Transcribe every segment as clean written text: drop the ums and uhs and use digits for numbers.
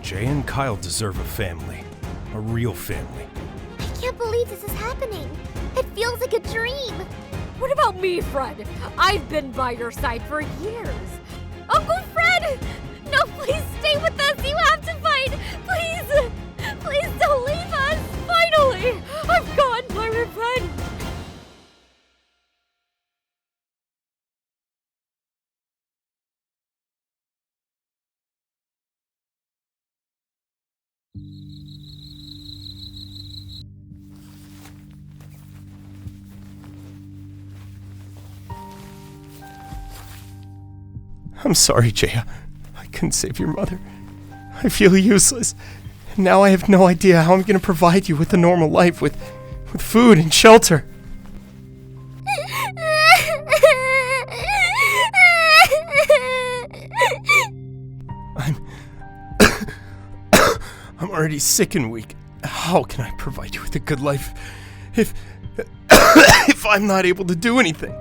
Jay and Kyle deserve a family. A real family. I can't believe this is happening. It feels like a dream. What about me, Fred? I've been by your side for years. Uncle Fred! No, please stay with us. You have to fight. Please! Please don't leave us. Finally! I've gotten my revenge. I'm sorry, Jay. I couldn't save your mother. I feel useless. And now I have no idea how I'm going to provide you with a normal life, with food and shelter. I'm already sick and weak. How can I provide you with a good life if if I'm not able to do anything?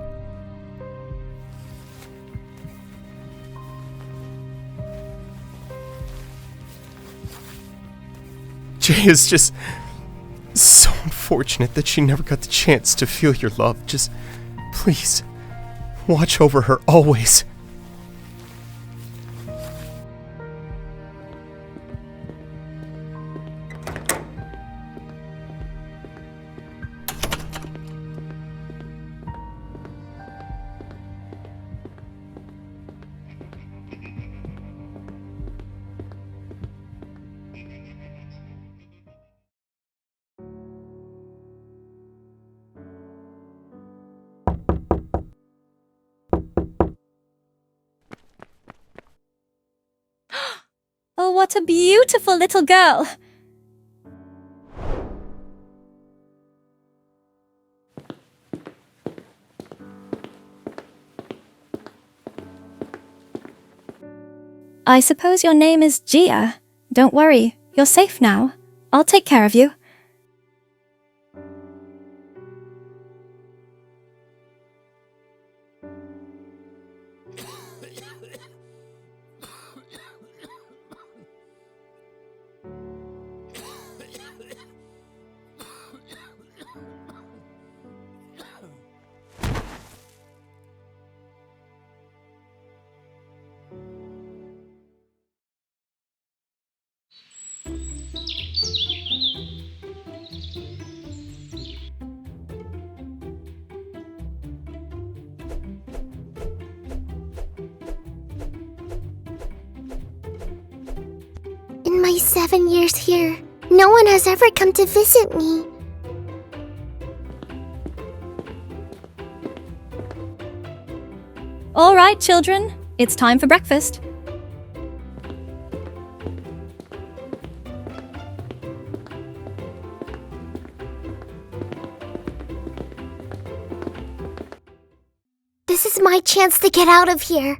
Jay is just so unfortunate that she never got the chance to feel your love. Just please watch over her always. Oh, what a beautiful little girl! I suppose your name is Gia. Don't worry, you're safe now. I'll take care of you. In my 7 years here, no one has ever come to visit me. All right, children, it's time for breakfast. This is my chance to get out of here.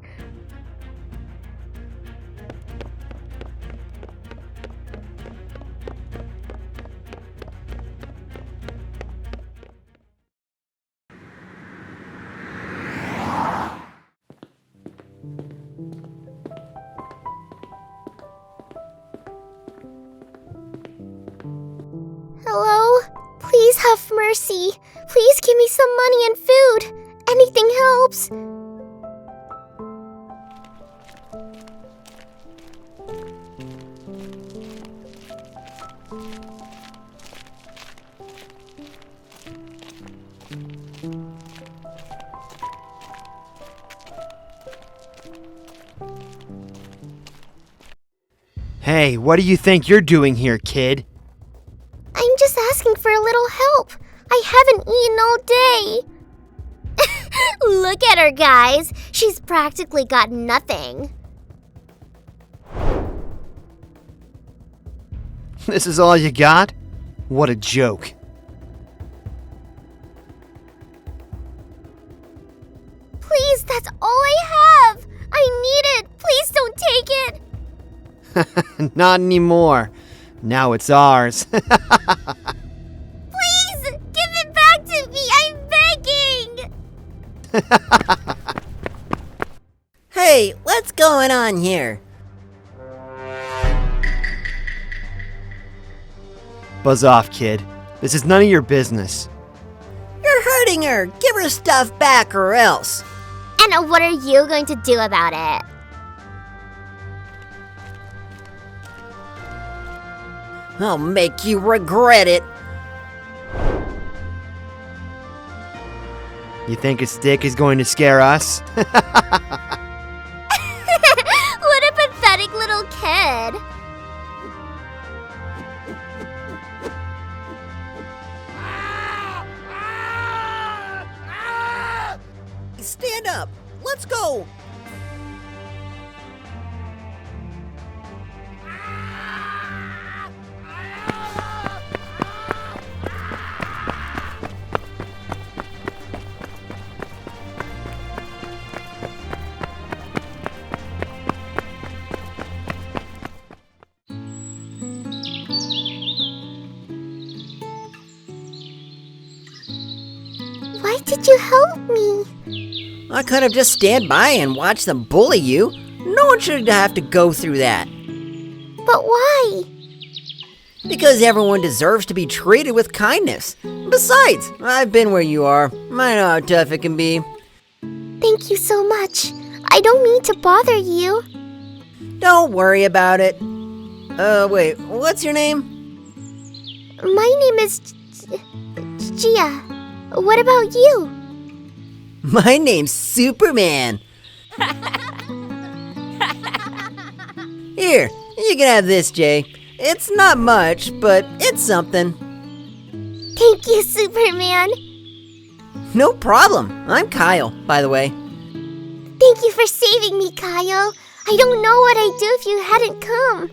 Hello? Please have mercy. Please give me some money and food. Anything helps. Hey, what do you think you're doing here, kid? I'm just asking for a little help. I haven't eaten all day. Look at her, guys. She's practically got nothing. This is all you got? What a joke. Please, that's all I have. I need it. Please don't take it. Not anymore. Now it's ours. Please, give it back to me. I'm begging. Hey, what's going on here? Buzz off, kid. This is none of your business. You're hurting her. Give her stuff back or else. And what are you going to do about it? I'll make you regret it. You think a stick is going to scare us? What a pathetic little kid. Stand up. Let's go. Why did you help me? I could have just stand by and watched them bully you. No one should have to go through that. But why? Because everyone deserves to be treated with kindness. Besides, I've been where you are. I know how tough it can be. Thank you so much. I don't mean to bother you. Don't worry about it. Wait, what's your name? My name is Gia. What about you? My name's Superman. Here, you can have this, Jay. It's not much, but it's something. Thank you, Superman. No problem. I'm Kyle, by the way. Thank you for saving me, Kyle. I don't know what I'd do if you hadn't come.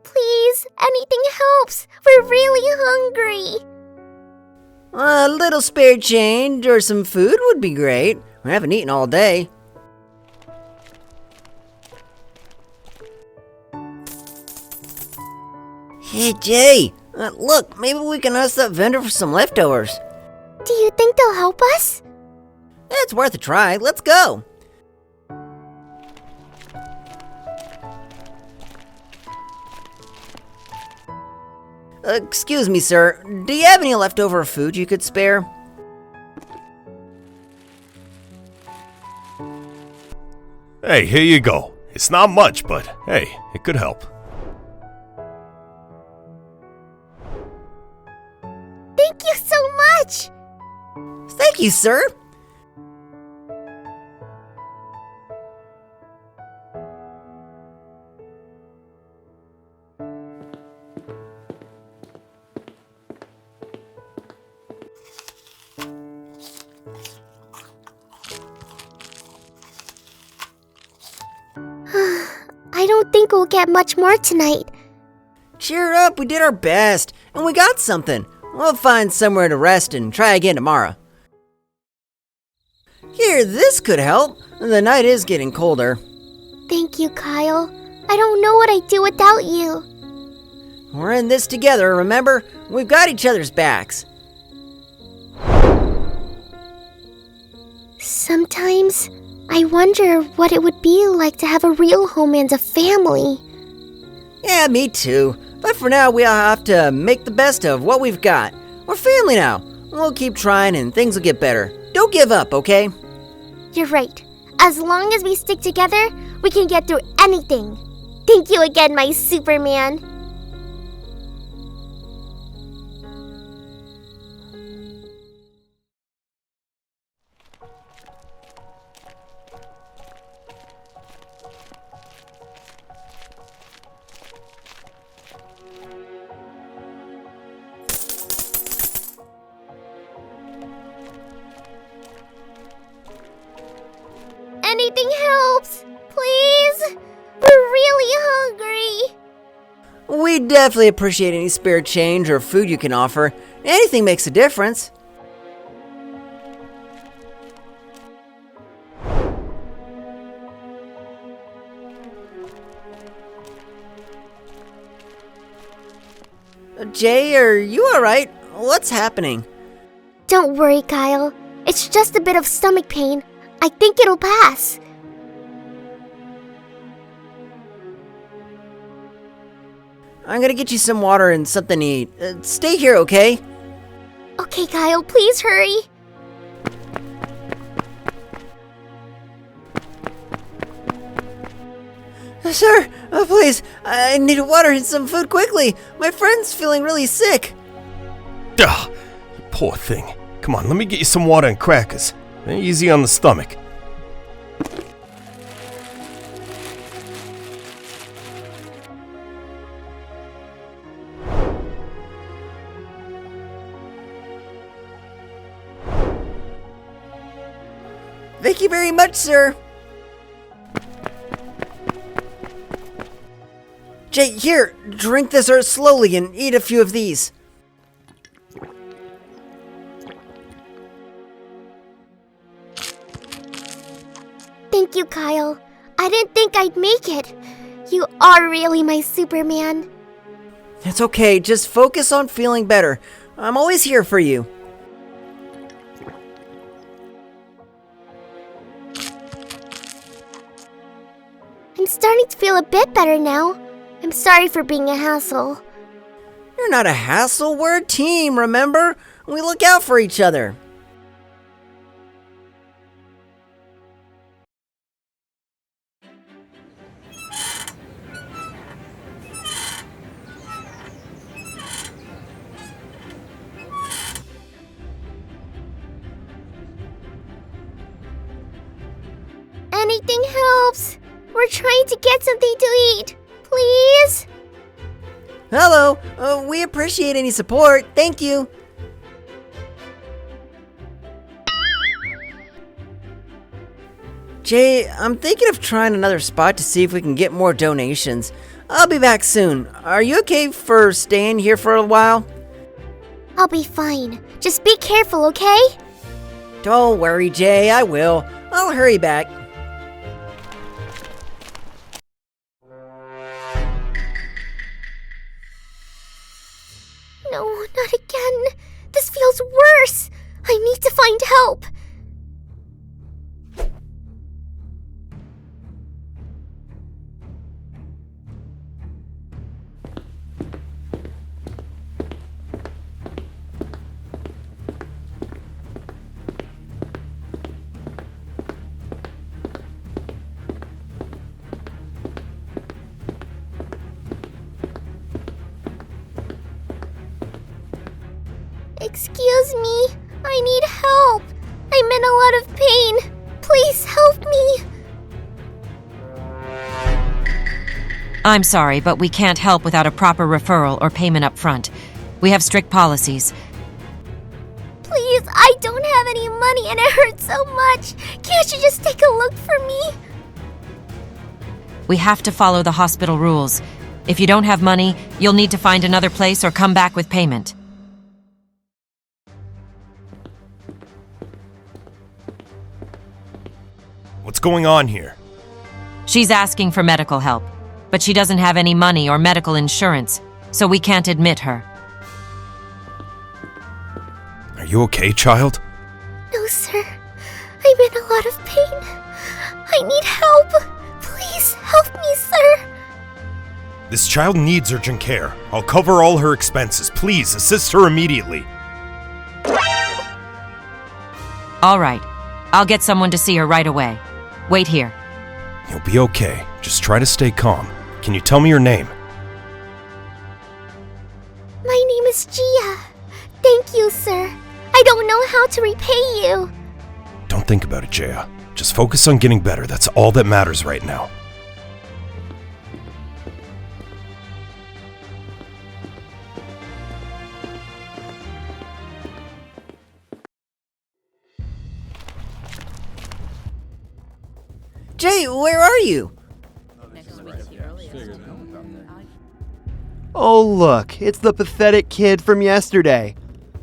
Please, anything helps. We're really hungry. A little spare change or some food would be great. We haven't eaten all day. Hey, Jay. Look, maybe we can ask that vendor for some leftovers. Do you think they'll help us? It's worth a try. Let's go. Excuse me, sir. Do you have any leftover food you could spare? Hey, here you go. It's not much, but hey, it could help. Thank you so much. Thank you, sir. I don't think we'll get much more tonight. Cheer up, we did our best, and we got something. We'll find somewhere to rest and try again tomorrow. Here, this could help. The night is getting colder. Thank you, Kyle. I don't know what I'd do without you. We're in this together, remember? We've got each other's backs. Sometimes I wonder what it would be like to have a real home and a family. Yeah, me too. But for now, we'll have to make the best of what we've got. We're family now. We'll keep trying and things will get better. Don't give up, okay? You're right. As long as we stick together, we can get through anything. Thank you again, my Superman. Anything helps. Please. We're really hungry. We definitely appreciate any spare change or food you can offer. Anything makes a difference. Jay, are you alright? What's happening? Don't worry, Kyle. It's just a bit of stomach pain. I think it'll pass. I'm gonna get you some water and something to eat. Stay here, okay? Okay, Kyle, please hurry. Sir, please, I need water and some food quickly. My friend's feeling really sick. Ugh, you poor thing. Come on, let me get you some water and crackers. Easy on the stomach. Thank you very much, sir. Jay, here, drink this herb slowly and eat a few of these. Thank you, Kyle. I didn't think I'd make it. You are really my Superman. It's okay, just focus on feeling better. I'm always here for you. I'm starting to feel a bit better now. I'm sorry for being a hassle. You're not a hassle, we're a team, remember? We look out for each other. Anything helps. We're trying to get something to eat. Please? Hello, we appreciate any support, thank you. Jay, I'm thinking of trying another spot to see if we can get more donations. I'll be back soon. Are you okay for staying here for a while? I'll be fine. Just be careful, okay? Don't worry, Jay, I will. I'll hurry back. No, not again. This feels worse. I need to find help. Excuse me, I need help. I'm in a lot of pain. Please help me. I'm sorry, but we can't help without a proper referral or payment up front. We have strict policies. Please, I don't have any money and it hurts so much. Can't you just take a look for me? We have to follow the hospital rules. If you don't have money, you'll need to find another place or come back with payment. What's going on here? She's asking for medical help, but she doesn't have any money or medical insurance, so we can't admit her. Are you okay, child? No, sir. I'm in a lot of pain. I need help. Please help me, sir. This child needs urgent care. I'll cover all her expenses. Please, assist her immediately. All right. I'll get someone to see her right away. Wait here. You'll be okay. Just try to stay calm. Can you tell me your name? My name is Gia. Thank you, sir. I don't know how to repay you. Don't think about it, Jaya. Just focus on getting better. That's all that matters right now. Jay, where are you? Oh look, it's the pathetic kid from yesterday.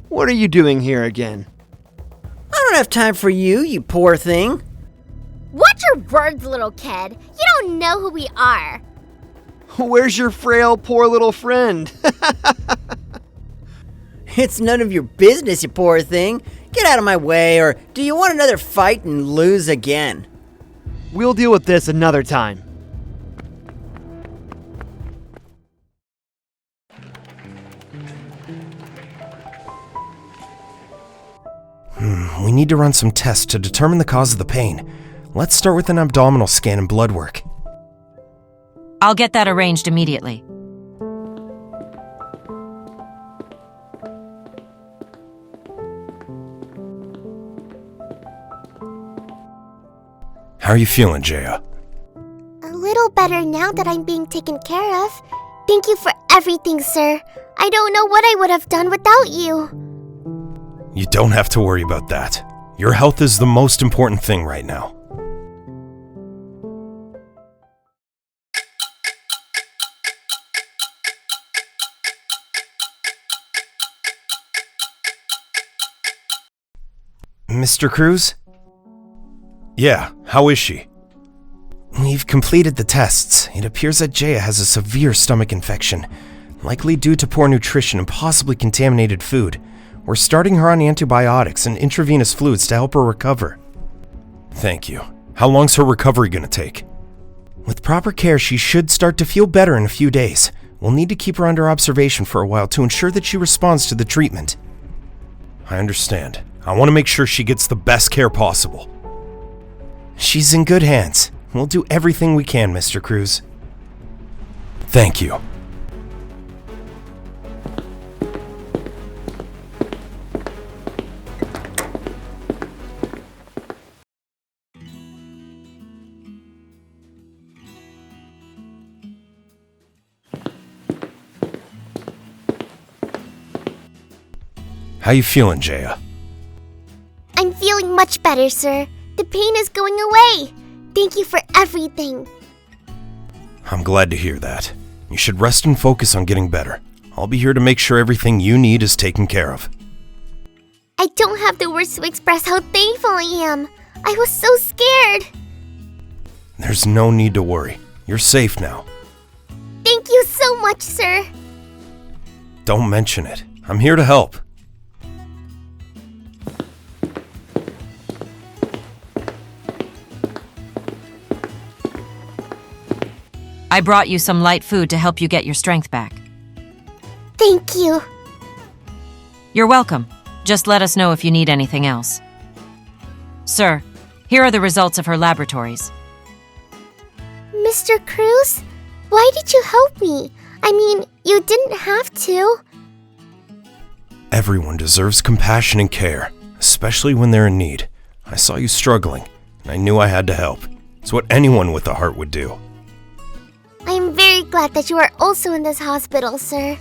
What are you doing here again? I don't have time for you, you poor thing. Watch your words, little kid. You don't know who we are. Where's your frail, poor little friend? It's none of your business, you poor thing. Get out of my way, or do you want another fight and lose again? We'll deal with this another time. We need to run some tests to determine the cause of the pain. Let's start with an abdominal scan and blood work. I'll get that arranged immediately. How are you feeling, Jaya? A little better now that I'm being taken care of. Thank you for everything, sir. I don't know what I would have done without you. You don't have to worry about that. Your health is the most important thing right now. Mr. Cruz? Yeah, how is she? We've completed the tests. It appears that Jaya has a severe stomach infection, likely due to poor nutrition and possibly contaminated food. We're starting her on antibiotics and intravenous fluids to help her recover. Thank you. How long's her recovery gonna take? With proper care, she should start to feel better in a few days. We'll need to keep her under observation for a while to ensure that she responds to the treatment. I understand. I want to make sure she gets the best care possible. She's in good hands. We'll do everything we can, Mr. Cruz. Thank you. How you feeling, Jaya? I'm feeling much better, sir. The pain is going away. Thank you for everything. I'm glad to hear that. You should rest and focus on getting better. I'll be here to make sure everything you need is taken care of. I don't have the words to express how thankful I am. I was so scared. There's no need to worry. You're safe now. Thank you so much, sir. Don't mention it. I'm here to help. I brought you some light food to help you get your strength back. Thank you. You're welcome. Just let us know if you need anything else. Sir, here are the results of her laboratories. Mr. Cruz, why did you help me? I mean, you didn't have to. Everyone deserves compassion and care, especially when they're in need. I saw you struggling, and I knew I had to help. It's what anyone with a heart would do. I am very glad that you are also in this hospital, sir.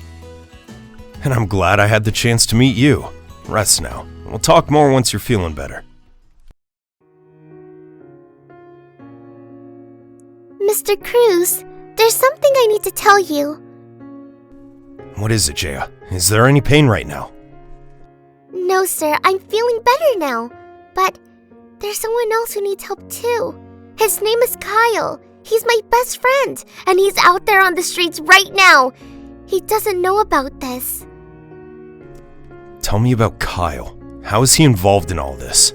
And I'm glad I had the chance to meet you. Rest now. We'll talk more once you're feeling better. Mr. Cruz, there's something I need to tell you. What is it, Jaya? Is there any pain right now? No, sir, I'm feeling better now. But there's someone else who needs help too. His name is Kyle. He's my best friend, and he's out there on the streets right now. He doesn't know about this. Tell me about Kyle. How is he involved in all this?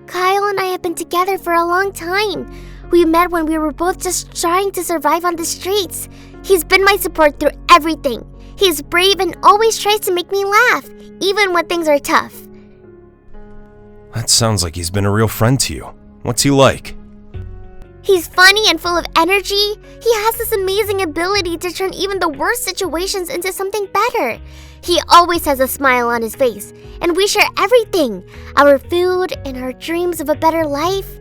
Kyle and I have been together for a long time. We met when we were both just trying to survive on the streets. He's been my support through everything. He's brave and always tries to make me laugh, even when things are tough. That sounds like he's been a real friend to you. What's he like? He's funny and full of energy. He has this amazing ability to turn even the worst situations into something better. He always has a smile on his face, and we share everything, our food and our dreams of a better life.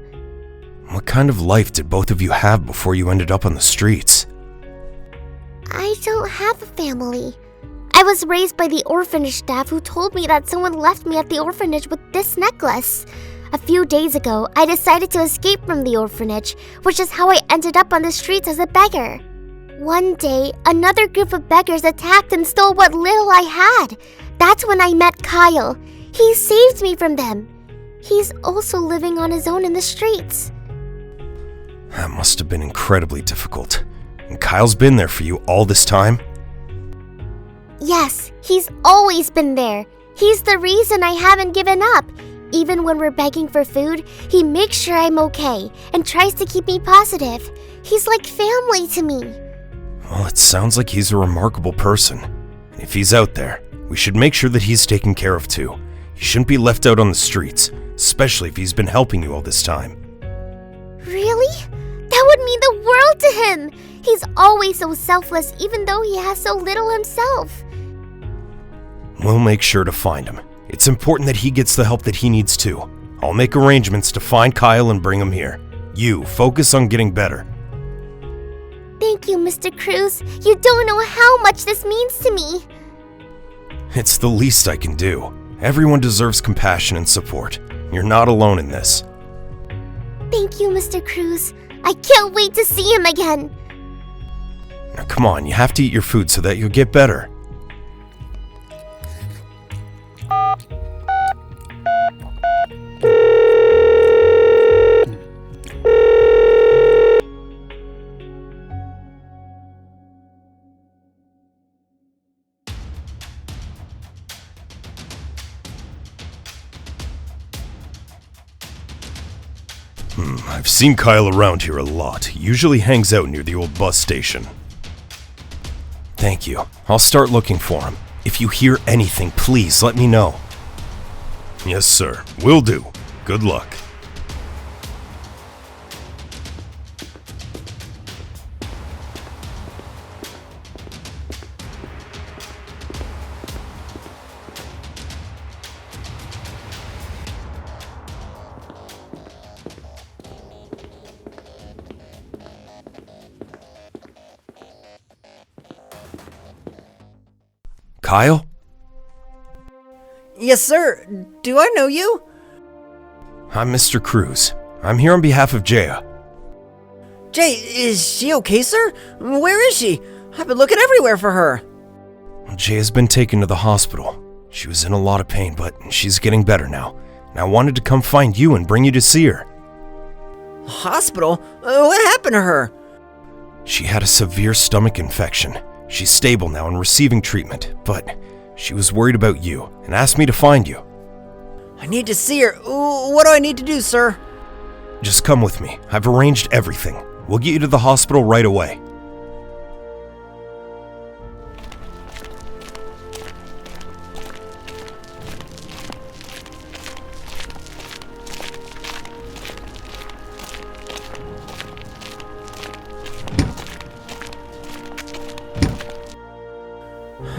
What kind of life did both of you have before you ended up on the streets? I don't have a family. I was raised by the orphanage staff who told me that someone left me at the orphanage with this necklace. A few days ago, I decided to escape from the orphanage, which is how I ended up on the streets as a beggar. One day, another group of beggars attacked and stole what little I had. That's when I met Kyle. He saved me from them. He's also living on his own in the streets. That must have been incredibly difficult. And Kyle's been there for you all this time? Yes, he's always been there. He's the reason I haven't given up. Even when we're begging for food, he makes sure I'm okay and tries to keep me positive. He's like family to me. Well, it sounds like he's a remarkable person. If he's out there, we should make sure that he's taken care of too. He shouldn't be left out on the streets, especially if he's been helping you all this time. Really? That would mean the world to him. He's always so selfless even though he has so little himself. We'll make sure to find him. It's important that he gets the help that he needs too. I'll make arrangements to find Kyle and bring him here. You focus on getting better. Thank you, Mr. Cruz. You don't know how much this means to me. It's the least I can do. Everyone deserves compassion and support. You're not alone in this. Thank you, Mr. Cruz. I can't wait to see him again. Now come on, you have to eat your food so that you'll get better. I've seen Kyle around here a lot. He usually hangs out near the old bus station. Thank you. I'll start looking for him. If you hear anything, please let me know. Yes, sir. Will do. Good luck. Kyle? Yes, sir. Do I know you? I'm Mr. Cruz. I'm here on behalf of Jaya. Jay, is she okay, sir? Where is she? I've been looking everywhere for her. Jaya's been taken to the hospital. She was in a lot of pain, but she's getting better now. And I wanted to come find you and bring you to see her. Hospital? What happened to her? She had a severe stomach infection. She's stable now and receiving treatment, but she was worried about you and asked me to find you. I need to see her. What do I need to do, sir? Just come with me. I've arranged everything. We'll get you to the hospital right away.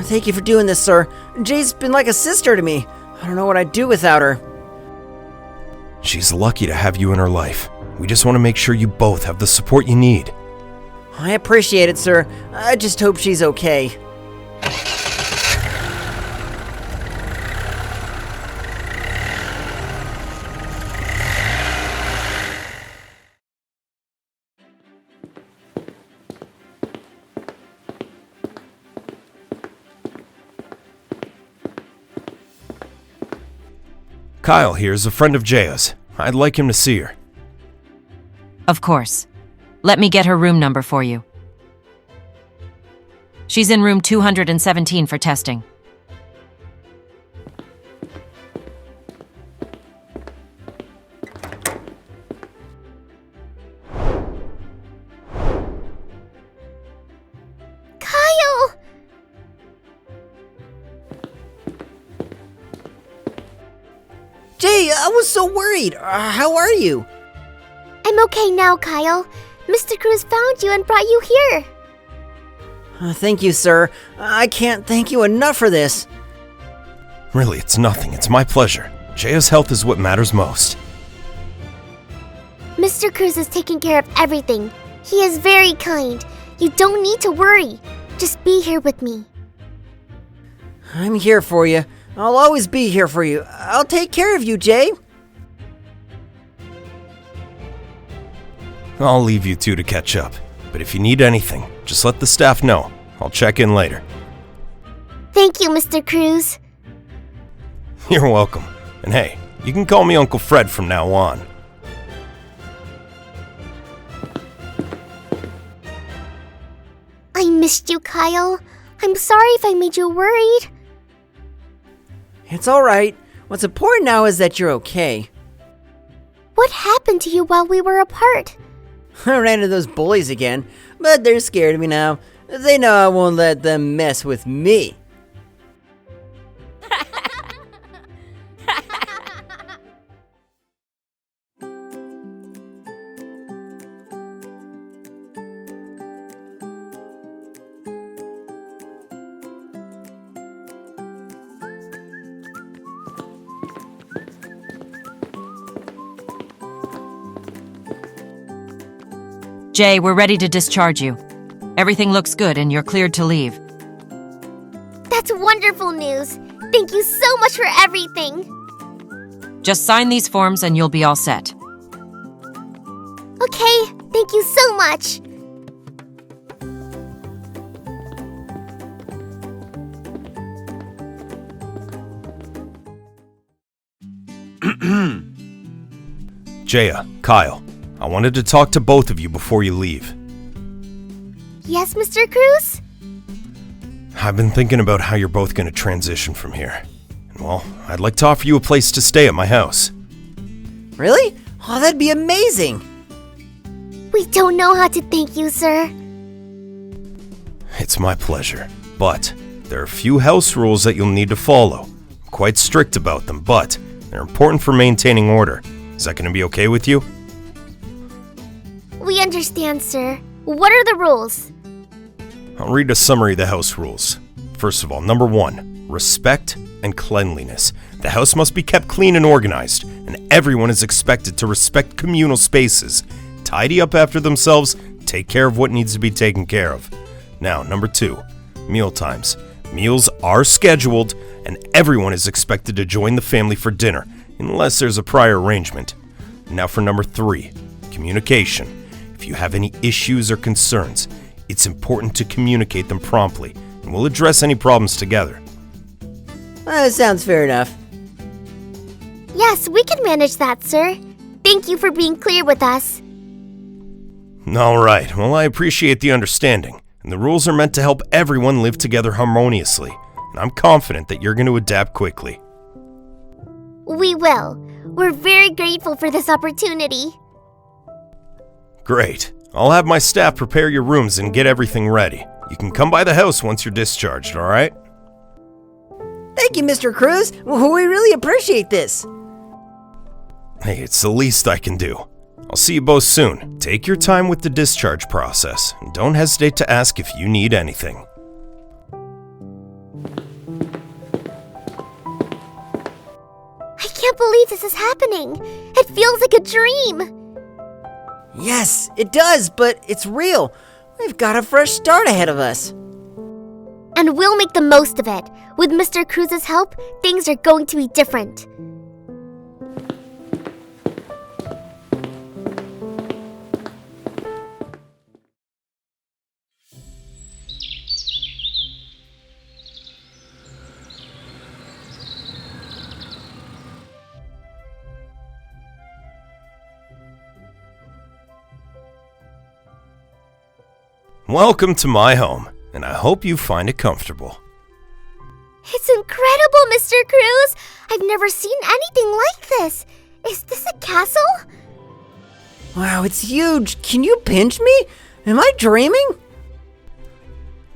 Thank you for doing this, sir. Jay's been like a sister to me. I don't know what I'd do without her. She's lucky to have you in her life. We just want to make sure you both have the support you need. I appreciate it, sir. I just hope she's okay. Kyle here is a friend of Jaya's. I'd like him to see her. Of course. Let me get her room number for you. She's in room 217 for testing. Kyle! Jay, I was so worried. How are you? I'm okay now, Kyle. Mr. Cruz found you and brought you here. Thank you, sir. I can't thank you enough for this. Really, it's nothing. It's my pleasure. Jaya's health is what matters most. Mr. Cruz is taking care of everything. He is very kind. You don't need to worry. Just be here with me. I'm here for you. I'll always be here for you. I'll take care of you, Jay. I'll leave you two to catch up. But if you need anything, just let the staff know. I'll check in later. Thank you, Mr. Cruz. You're welcome. And hey, you can call me Uncle Fred from now on. I missed you, Kyle. I'm sorry if I made you worried. It's alright. What's important now is that you're okay. What happened to you while we were apart? I ran into those bullies again, but they're scared of me now. They know I won't let them mess with me. Jay, we're ready to discharge you. Everything looks good and you're cleared to leave. That's wonderful news. Thank you so much for everything. Just sign these forms and you'll be all set. Okay, thank you so much. Jaya, Kyle, I wanted to talk to both of you before you leave. Yes, Mr. Cruz? I've been thinking about how you're both going to transition from here. And well, I'd like to offer you a place to stay at my house. Really? Oh, that'd be amazing. We don't know how to thank you, sir. It's my pleasure. But there are a few house rules that you'll need to follow. I'm quite strict about them, but they're important for maintaining order. Is that going to be okay with you? We understand, sir. What are the rules? I'll read a summary of the house rules. First of all, number 1, respect and cleanliness. The house must be kept clean and organized, and everyone is expected to respect communal spaces, tidy up after themselves, take care of what needs to be taken care of. Now, number 2, meal times. Meals are scheduled, and everyone is expected to join the family for dinner, unless there's a prior arrangement. Now for number 3, communication. If you have any issues or concerns, it's important to communicate them promptly, and we'll address any problems together. That sounds fair enough. Yes, we can manage that, sir. Thank you for being clear with us. All right, well, I appreciate the understanding, and the rules are meant to help everyone live together harmoniously, and I'm confident that you're going to adapt quickly. We will. We're very grateful for this opportunity. Great. I'll have my staff prepare your rooms and get everything ready. You can come by the house once you're discharged, all right? Thank you, Mr. Cruz. We really appreciate this. Hey, it's the least I can do. I'll see you both soon. Take your time with the discharge process, and don't hesitate to ask if you need anything. I can't believe this is happening. It feels like a dream. Yes, it does, but it's real. We've got a fresh start ahead of us. And we'll make the most of it. With Mr. Cruz's help, things are going to be different. Welcome to my home, and I hope you find it comfortable. It's incredible, Mr. Cruz! I've never seen anything like this. Is this a castle? Wow, it's huge. Can you pinch me? Am I dreaming?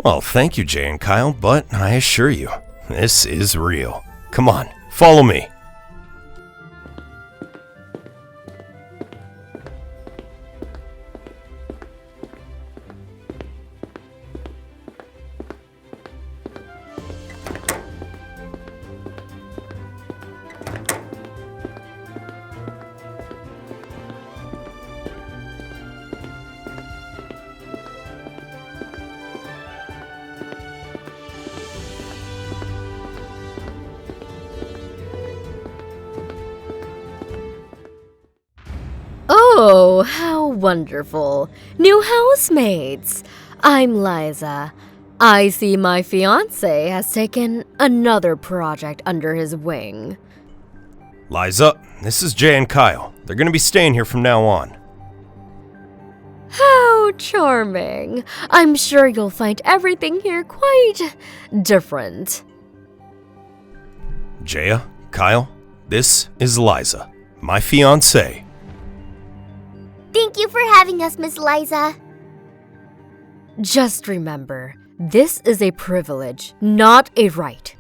Well, thank you, Jay and Kyle, but I assure you, this is real. Come on, follow me. Oh, how wonderful. New housemates. I'm Liza. I see my fiancé has taken another project under his wing. Liza, this is Jay and Kyle. They're going to be staying here from now on. How How charming. I'm sure you'll find everything here quite different. Jaya, Kyle, this is Liza, my fiancée. Thank you for having us, Miss Liza. Just remember, this is a privilege, not a right.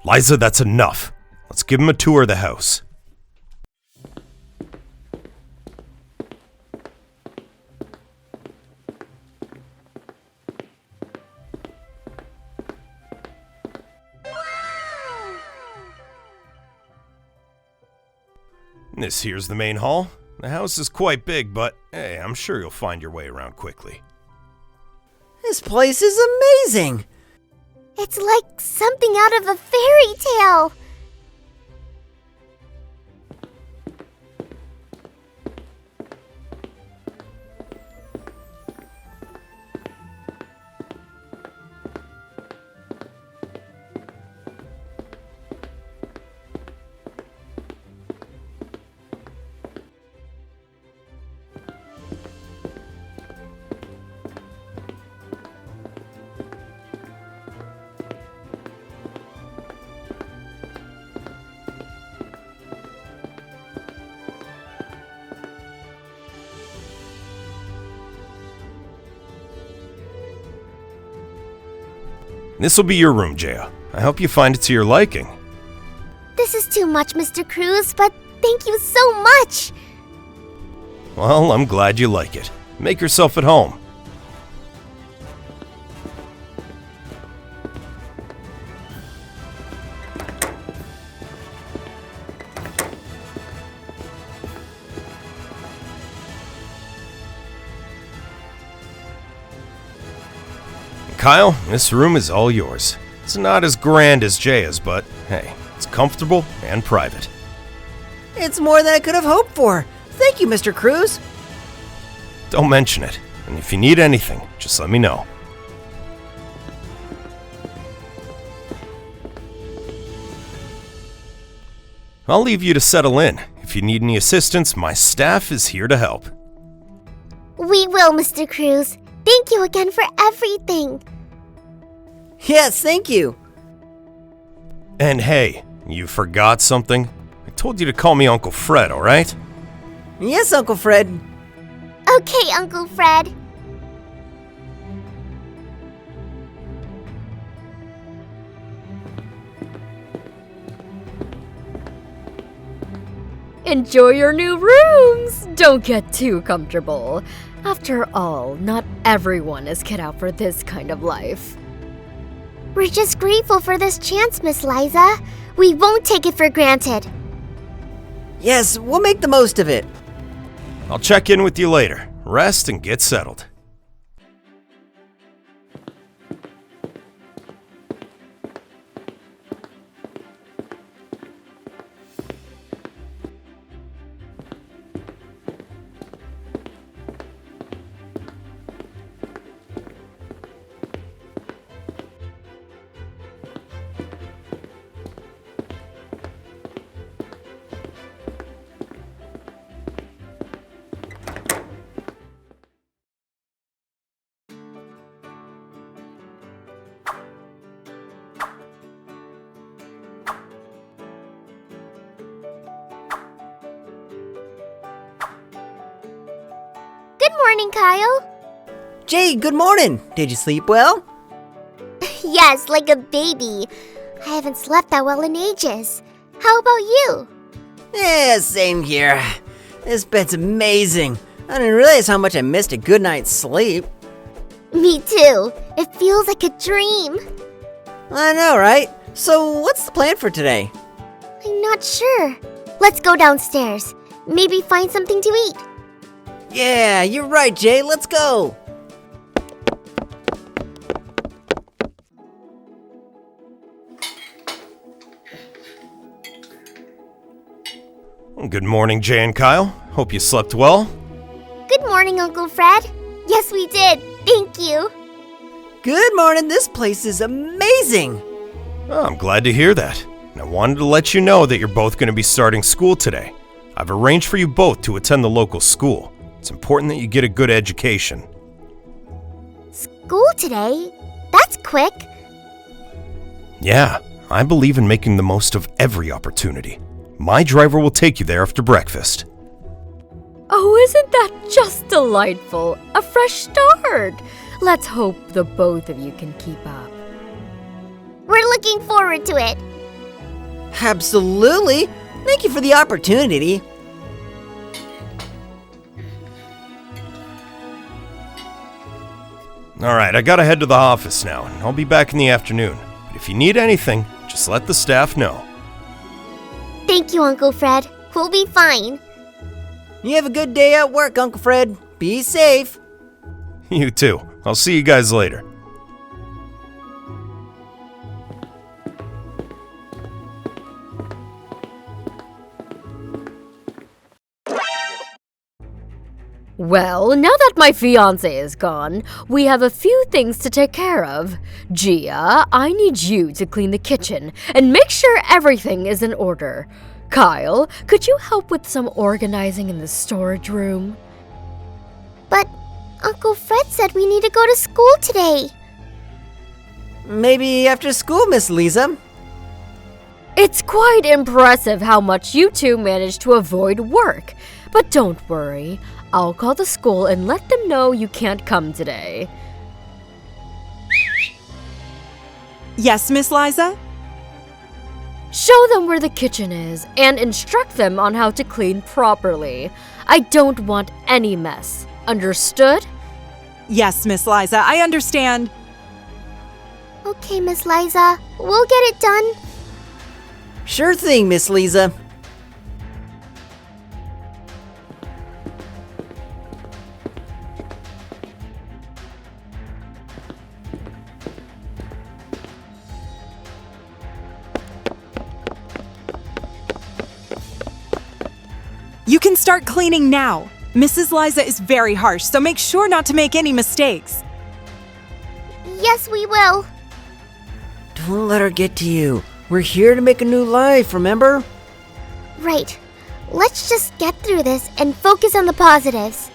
Liza, that's enough. Let's give him a tour of the house. This here's the main hall. The house is quite big, but hey, I'm sure you'll find your way around quickly. This place is amazing. It's like something out of a fairy tale. This'll be your room, Jaya. I hope you find it to your liking. This is too much, Mr. Cruz, but thank you so much. Well, I'm glad you like it. Make yourself at home. Kyle, this room is all yours. It's not as grand as Jaya's, but hey, it's comfortable and private. It's more than I could have hoped for. Thank you, Mr. Cruz. Don't mention it, and if you need anything, just let me know. I'll leave you to settle in. If you need any assistance, my staff is here to help. We will, Mr. Cruz. Thank you again for everything. Yes, thank you. And hey, you forgot something? I told you to call me Uncle Fred, alright? Yes, Uncle Fred. Okay, Uncle Fred. Enjoy your new rooms! Don't get too comfortable. After all, not everyone is cut out for this kind of life. We're just grateful for this chance, Miss Liza. We won't take it for granted. Yes, we'll make the most of it. I'll check in with you later. Rest and get settled. Good morning, Kyle. Jay, good morning. Did you sleep well? Yes, like a baby. I haven't slept that well in ages. How about you? Yeah, same here. This bed's amazing. I didn't realize how much I missed a good night's sleep. Me too. It feels like a dream. I know, right? So, what's the plan for today? I'm not sure. Let's go downstairs. Maybe find something to eat. Yeah, you're right, Jay. Let's go. Good morning, Jay and Kyle. Hope you slept well. Good morning, Uncle Fred. Yes, we did. Thank you. Good morning. This place is amazing. Oh, I'm glad to hear that. And I wanted to let you know that you're both going to be starting school today. I've arranged for you both to attend the local school. It's important that you get a good education. School today? That's quick. Yeah, I believe in making the most of every opportunity. My driver will take you there after breakfast. Oh, isn't that just delightful? A fresh start. Let's hope the both of you can keep up. We're looking forward to it. Absolutely. Thank you for the opportunity. Alright, I gotta head to the office now, and I'll be back in the afternoon. But if you need anything, just let the staff know. Thank you, Uncle Fred. We'll be fine. You have a good day at work, Uncle Fred. Be safe. You too. I'll see you guys later. Well, now that my fiancé is gone, we have a few things to take care of. Gia, I need you to clean the kitchen and make sure everything is in order. Kyle, could you help with some organizing in the storage room? But Uncle Fred said we need to go to school today. Maybe after school, Miss Liza. It's quite impressive how much you two managed to avoid work. But don't worry, I'll call the school and let them know you can't come today. Yes, Miss Liza? Show them where the kitchen is and instruct them on how to clean properly. I don't want any mess. Understood? Yes, Miss Liza, I understand. Okay, Miss Liza. We'll get it done. Sure thing, Miss Liza. You can start cleaning now. Mrs. Liza is very harsh, so make sure not to make any mistakes. Yes, we will. Don't let her get to you. We're here to make a new life, remember? Right. Let's just get through this and focus on the positives.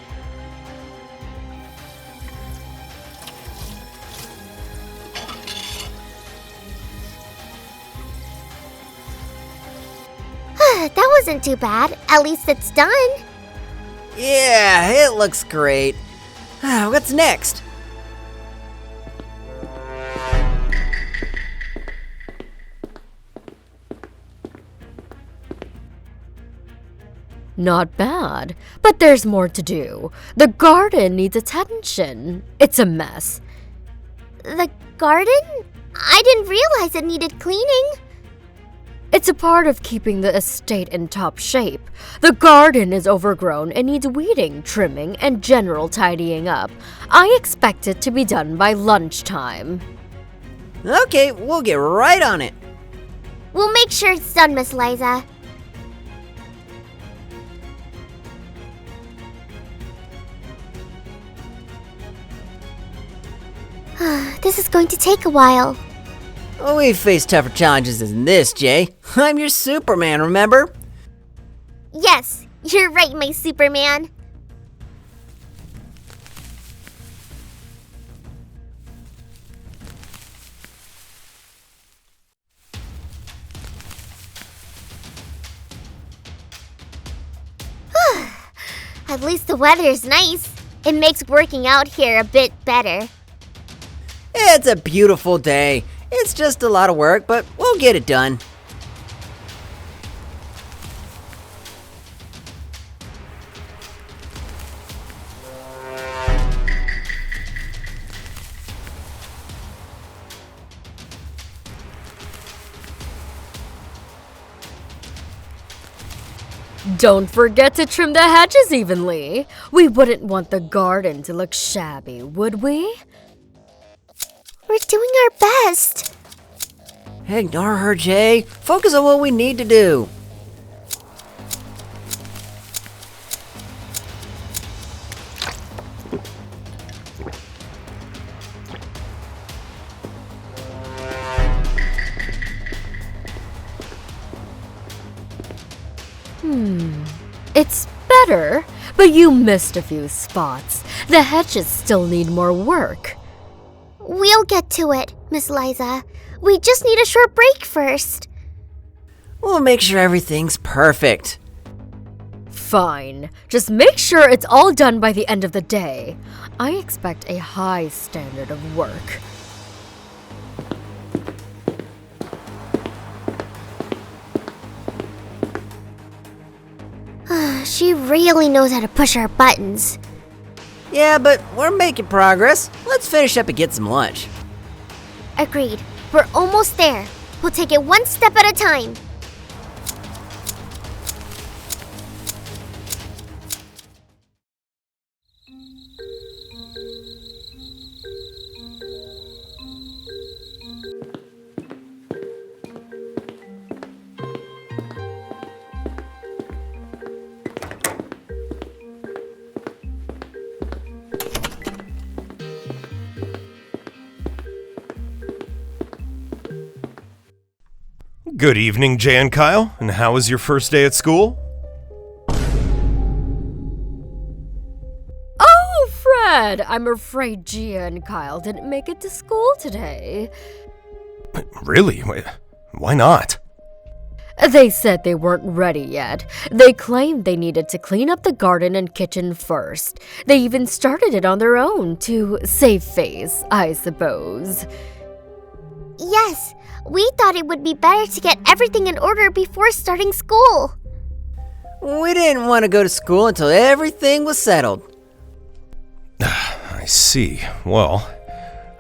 That wasn't too bad. At least it's done. Yeah, it looks great. What's next? Not bad, but there's more to do. The garden needs attention. It's a mess. The garden? I didn't realize it needed cleaning. It's a part of keeping the estate in top shape. The garden is overgrown and needs weeding, trimming, and general tidying up. I expect it to be done by lunchtime. Okay, we'll get right on it. We'll make sure it's done, Miss Liza. This is going to take a while. Oh, we've faced tougher challenges than this, Jay. I'm your Superman, remember? Yes, you're right, my Superman. At least the weather's nice. It makes working out here a bit better. It's a beautiful day. It's just a lot of work, but we'll get it done. Don't forget to trim the hedges evenly. We wouldn't want the garden to look shabby, would we? We're doing our best. Ignore her, Jay. Focus on what we need to do. It's better, but You missed a few spots. The hedges still need more work. We'll get to it, Miss Liza. We just need a short break first. We'll make sure everything's perfect. Fine. Just make sure it's all done by the end of the day. I expect a high standard of work. She really knows how to push our buttons. Yeah, but we're making progress. Let's finish up and get some lunch. Agreed. We're almost there. We'll take it one step at a time. Good evening, Jay and Kyle, and how was your first day at school? Oh, Fred! I'm afraid Gia and Kyle didn't make it to school today. Really? Why not? They said they weren't ready yet. They claimed they needed to clean up the garden and kitchen first. They even started it on their own to save face, I suppose. Yes, we thought it would be better to get everything in order before starting school. We didn't want to go to school until everything was settled. I see. Well,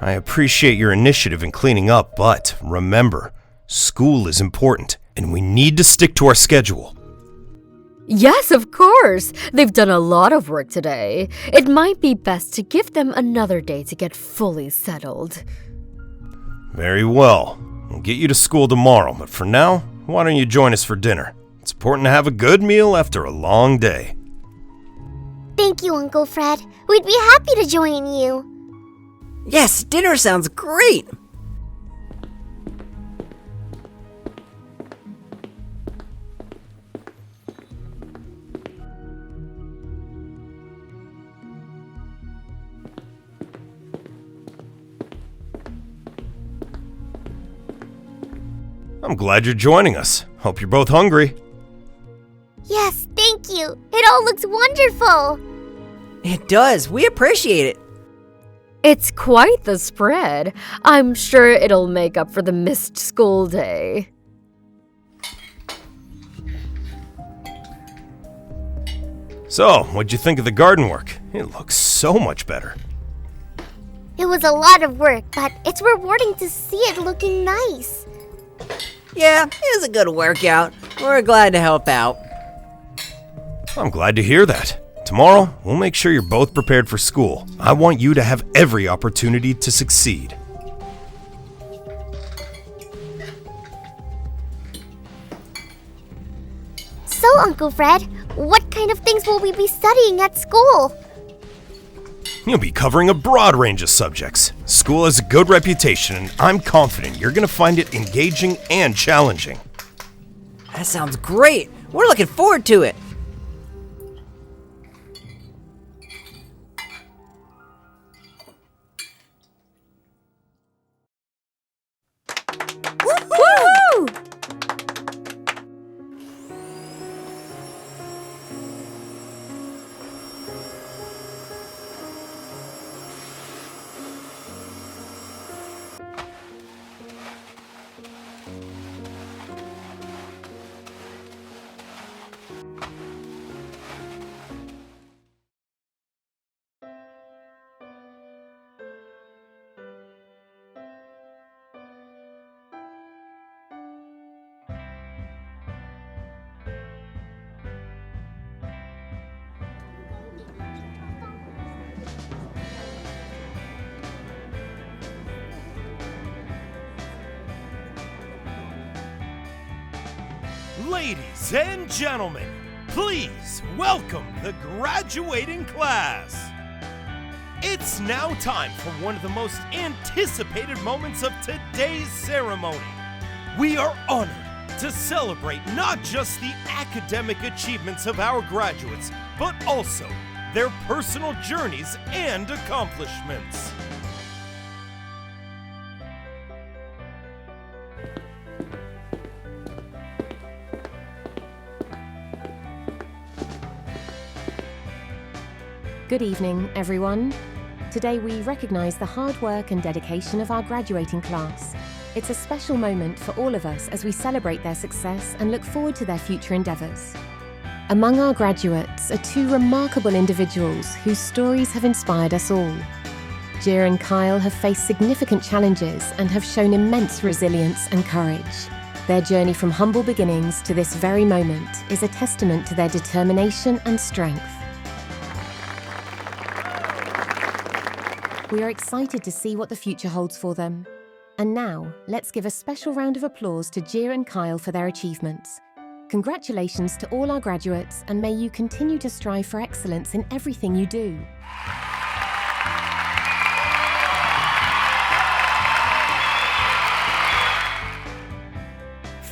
I appreciate your initiative in cleaning up, but remember, school is important, and we need to stick to our schedule. Yes, of course. They've done a lot of work today. It might be best to give them another day to get fully settled. Very well. We'll get you to school tomorrow, but for now, why don't you join us for dinner? It's important to have a good meal after a long day. Thank you, Uncle Fred. We'd be happy to join you. Yes, dinner sounds great! I'm glad you're joining us. Hope you're both hungry. Yes, thank you. It all looks wonderful. It does. We appreciate it. It's quite the spread. I'm sure it'll make up for the missed school day. So, what'd you think of the garden work? It looks so much better. It was a lot of work, but it's rewarding to see it looking nice. Yeah, it was a good workout. We're glad to help out. I'm glad to hear that. Tomorrow, we'll make sure you're both prepared for school. I want you to have every opportunity to succeed. So, Uncle Fred, what kind of things will we be studying at school? You'll be covering a broad range of subjects. School has a good reputation, and I'm confident you're going to find it engaging and challenging. That sounds great. We're looking forward to it. Woohoo! Ladies and gentlemen, please welcome the graduating class. It's now time for one of the most anticipated moments of today's ceremony. We are honored to celebrate not just the academic achievements of our graduates, but also their personal journeys and accomplishments. Good evening, everyone. Today we recognize the hard work and dedication of our graduating class. It's a special moment for all of us as we celebrate their success and look forward to their future endeavors. Among our graduates are two remarkable individuals whose stories have inspired us all. Gia and Kyle have faced significant challenges and have shown immense resilience and courage. Their journey from humble beginnings to this very moment is a testament to their determination and strength. We are excited to see what the future holds for them. And now, let's give a special round of applause to Gia and Kyle for their achievements. Congratulations to all our graduates, and may you continue to strive for excellence in everything you do.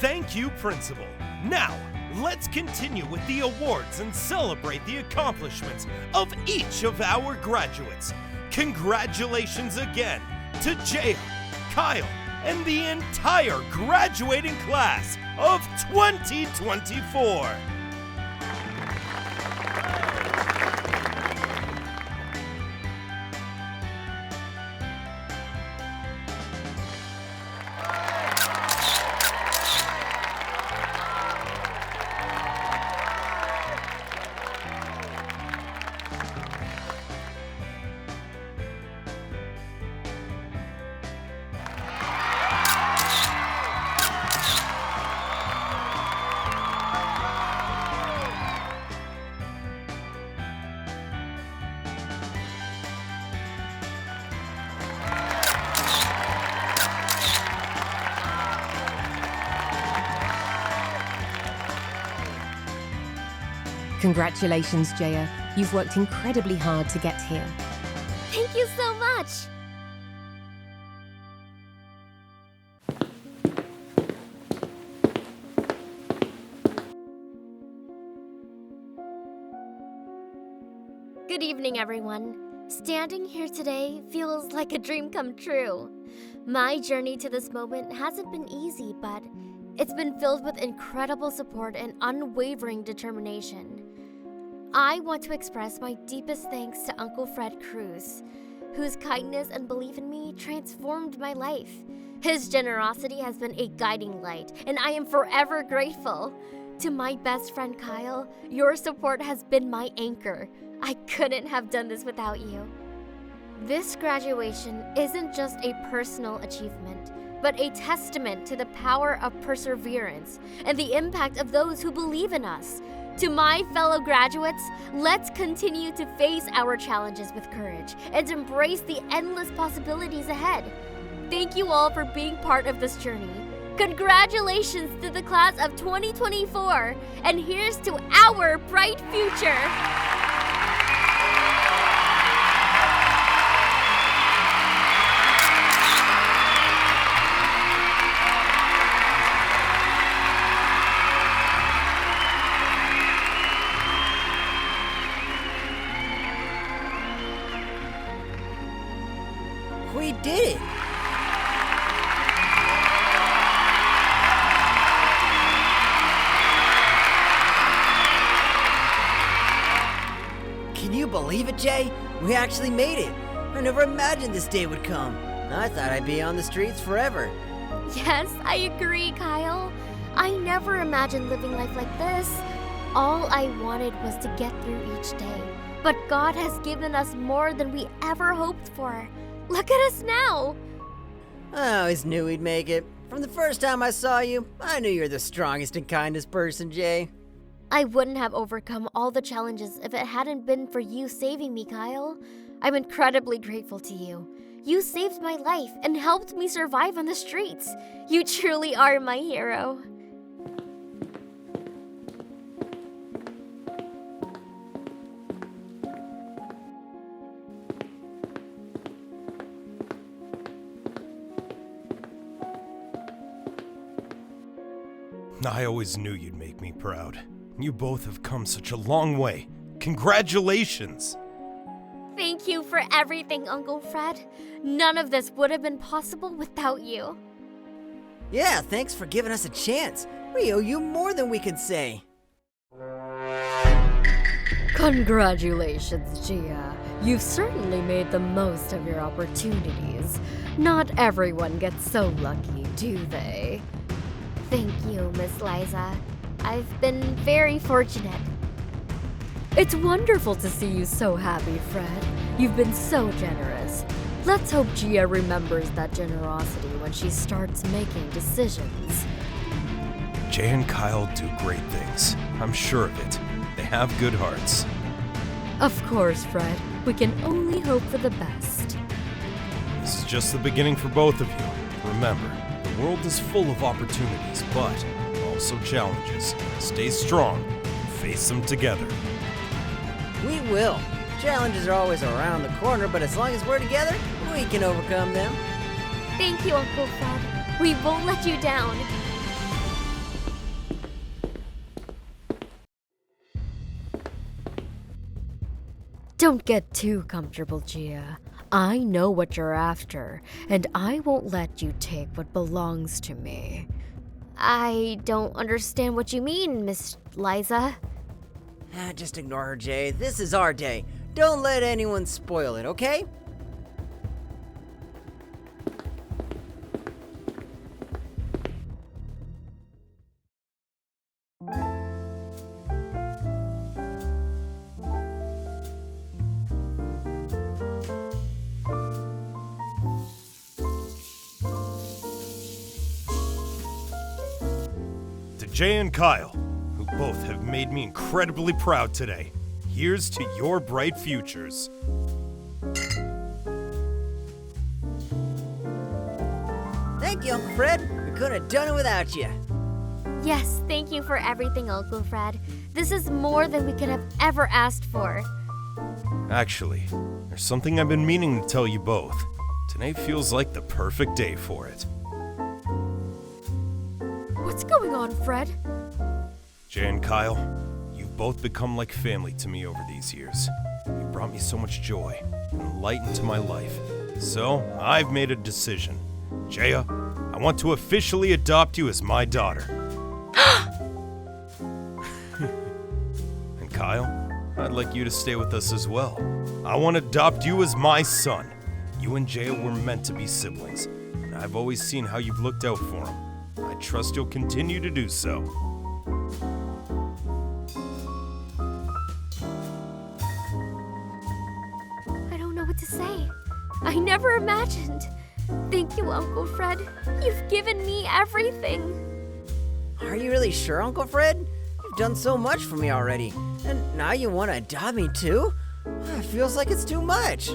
Thank you, Principal. Now, let's continue with the awards and celebrate the accomplishments of each of our graduates. Congratulations again to Jaya, Kyle, and the entire graduating class of 2024. Congratulations, Jaya. You've worked incredibly hard to get here. Thank you so much! Good evening, everyone. Standing here today feels like a dream come true. My journey to this moment hasn't been easy, but it's been filled with incredible support and unwavering determination. I want to express my deepest thanks to Uncle Fred Cruz, whose kindness and belief in me transformed my life. His generosity has been a guiding light, and I am forever grateful. To my best friend Kyle, your support has been my anchor. I couldn't have done this without you. This graduation isn't just a personal achievement, but a testament to the power of perseverance and the impact of those who believe in us. To my fellow graduates, let's continue to face our challenges with courage and embrace the endless possibilities ahead. Thank you all for being part of this journey. Congratulations to the class of 2024, and here's to our bright future! We did it! Can you believe it, Jay? We actually made it! I never imagined this day would come. I thought I'd be on the streets forever. Yes, I agree, Kyle. I never imagined living life like this. All I wanted was to get through each day. But God has given us more than we ever hoped for. Look at us now! I always knew we'd make it. From the first time I saw you, I knew you're the strongest and kindest person, Jay. I wouldn't have overcome all the challenges if it hadn't been for you saving me, Kyle. I'm incredibly grateful to you. You saved my life and helped me survive on the streets. You truly are my hero. I always knew you'd make me proud. You both have come such a long way. Congratulations! Thank you for everything, Uncle Fred. None of this would have been possible without you. Yeah, thanks for giving us a chance. We owe you more than we could say. Congratulations, Gia. You've certainly made the most of your opportunities. Not everyone gets so lucky, do they? Thank you, Miss Liza. I've been very fortunate. It's wonderful to see you so happy, Fred. You've been so generous. Let's hope Gia remembers that generosity when she starts making decisions. Jay and Kyle do great things. I'm sure of it. They have good hearts. Of course, Fred. We can only hope for the best. This is just the beginning for both of you. Remember, the world is full of opportunities, but also challenges. Stay strong and face them together. We will. Challenges are always around the corner, but as long as we're together, we can overcome them. Thank you, Uncle Fred. We won't let you down. Don't get too comfortable, Gia. I know what you're after, and I won't let you take what belongs to me. I don't understand what you mean, Miss Liza. Just ignore her, Jay. This is our day. Don't let anyone spoil it, okay? To Jay and Kyle, who both have made me incredibly proud today, here's to your bright futures. Thank you, Uncle Fred. We couldn't have done it without you. Yes, thank you for everything, Uncle Fred. This is more than we could have ever asked for. Actually, there's something I've been meaning to tell you both. Today feels like the perfect day for it. What's going on, Fred? Jay and Kyle, you've both become like family to me over these years. You brought me so much joy and light into my life. So, I've made a decision. Jaya, I want to officially adopt you as my daughter. And Kyle, I'd like you to stay with us as well. I want to adopt you as my son. You and Jaya were meant to be siblings, and I've always seen how you've looked out for him. I trust you'll continue to do so. I don't know what to say. I never imagined. Thank you, Uncle Fred. You've given me everything. Are you really sure, Uncle Fred? You've done so much for me already. And now you want to adopt me too? It feels like it's too much.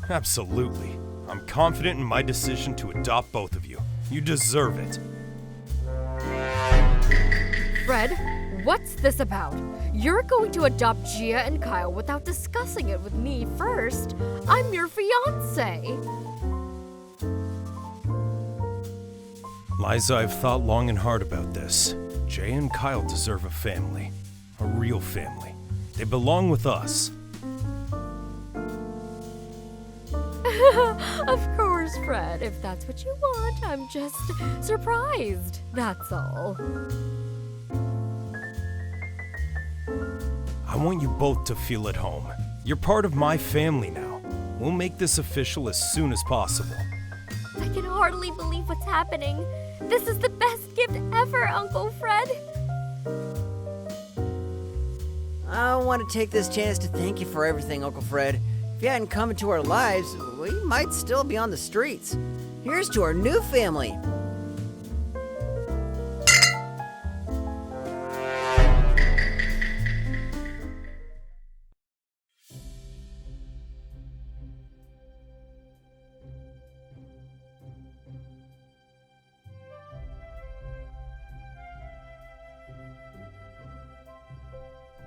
Absolutely. I'm confident in my decision to adopt both of you. You deserve it. Fred, what's this about? You're going to adopt Gia and Kyle without discussing it with me first. I'm your fiancé. Liza, I've thought long and hard about this. Jay and Kyle deserve a family. A real family. They belong with us. Of course, Fred. If that's what you want, I'm just surprised. That's all. I want you both to feel at home. You're part of my family now. We'll make this official as soon as possible. I can hardly believe what's happening. This is the best gift ever, Uncle Fred. I want to take this chance to thank you for everything, Uncle Fred. If you hadn't come into our lives, we might still be on the streets. Here's to our new family.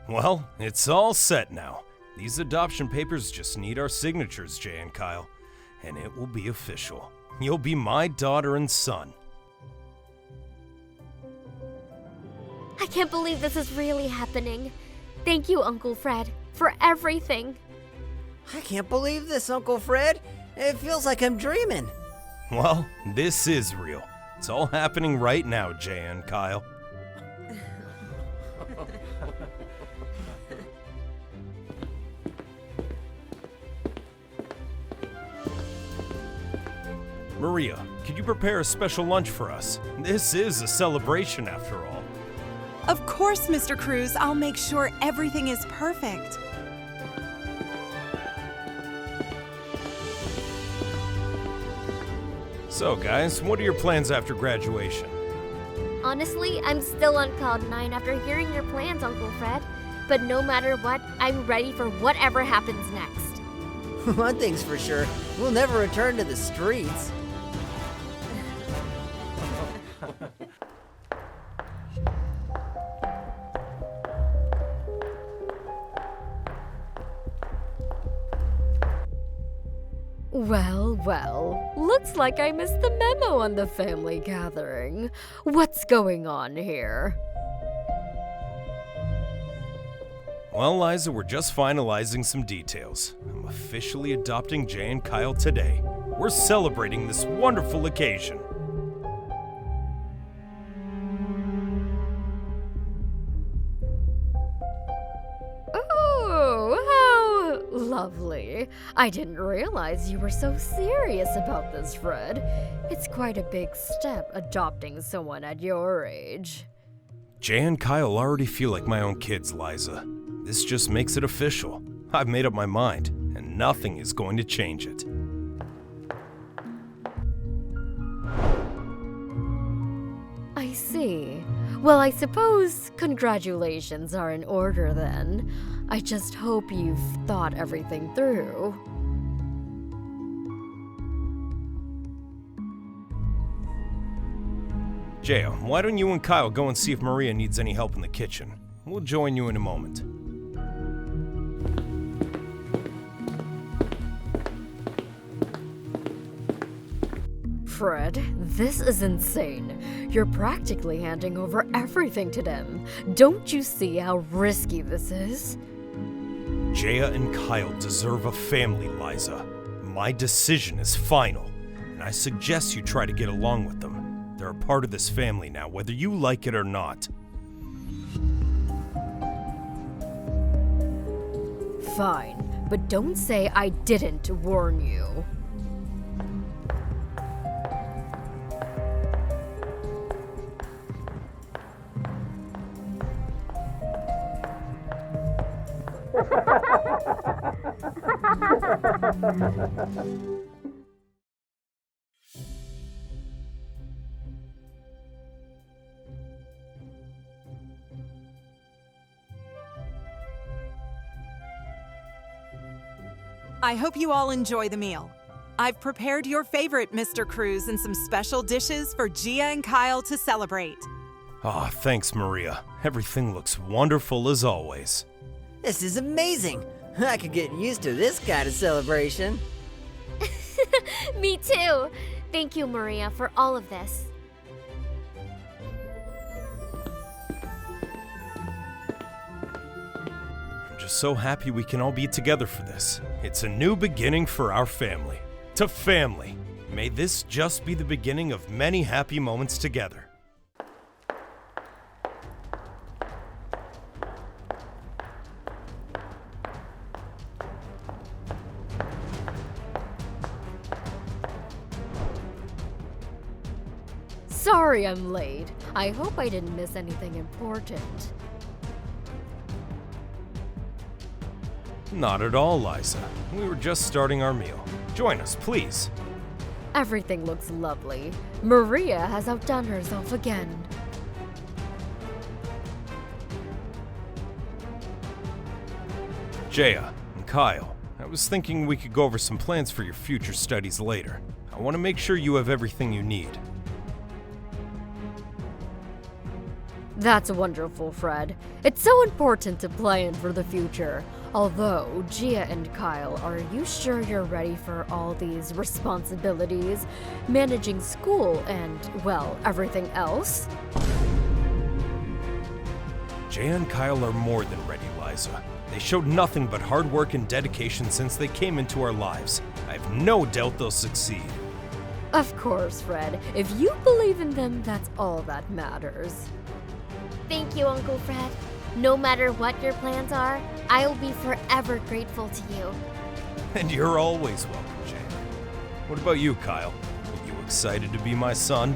Well, it's all set now. These adoption papers just need our signatures, Jay and Kyle, and it will be official. You'll be my daughter and son. I can't believe this is really happening. Thank you, Uncle Fred, for everything. I can't believe this, Uncle Fred. It feels like I'm dreaming. Well, this is real. It's all happening right now, Jay and Kyle. Maria, could you prepare a special lunch for us? This is a celebration after all. Of course, Mr. Cruz, I'll make sure everything is perfect. So guys, what are your plans after graduation? Honestly, I'm still on cloud 9 after hearing your plans, Uncle Fred. But no matter what, I'm ready for whatever happens next. One thing's for sure, we'll never return to the streets. Well, looks like I missed the memo on the family gathering. What's going on here? Well, Liza, we're just finalizing some details. I'm officially adopting Jay and Kyle today. We're celebrating this wonderful occasion. Oh, how lovely. I didn't realize you were so serious about this, Fred. It's quite a big step adopting someone at your age. Jay and Kyle already feel like my own kids, Liza. This just makes it official. I've made up my mind, and nothing is going to change it. I see. Well, I suppose congratulations are in order then. I just hope you've thought everything through. Jay, why don't you and Kyle go and see if Maria needs any help in the kitchen? We'll join you in a moment. Fred, this is insane. You're practically handing over everything to them. Don't you see how risky this is? Jaya and Kyle deserve a family, Liza. My decision is final, and I suggest you try to get along with them. They're a part of this family now, whether you like it or not. Fine, but don't say I didn't warn you. I hope you all enjoy the meal. I've prepared your favorite, Mr. Cruz, and some special dishes for Gia and Kyle to celebrate. Ah, thanks, Maria. Everything looks wonderful as always. This is amazing. I could get used to this kind of celebration. Me too. Thank you, Maria, for all of this. I'm just so happy we can all be together for this. It's a new beginning for our family. To family. May this just be the beginning of many happy moments together. Sorry I'm late. I hope I didn't miss anything important. Not at all, Liza. We were just starting our meal. Join us, please. Everything looks lovely. Maria has outdone herself again. Jaya and Kyle, I was thinking we could go over some plans for your future studies later. I want to make sure you have everything you need. That's wonderful, Fred. It's so important to plan for the future. Although, Gia and Kyle, are you sure you're ready for all these responsibilities? Managing school and, well, everything else? Jay and Kyle are more than ready, Liza. Liza. They showed nothing but hard work and dedication since they came into our lives. I have no doubt they'll succeed. Of course, Fred. If you believe in them, that's all that matters. Thank you, Uncle Fred. No matter what your plans are, I will be forever grateful to you. And you're always welcome, Jay. What about you, Kyle? Are you excited to be my son?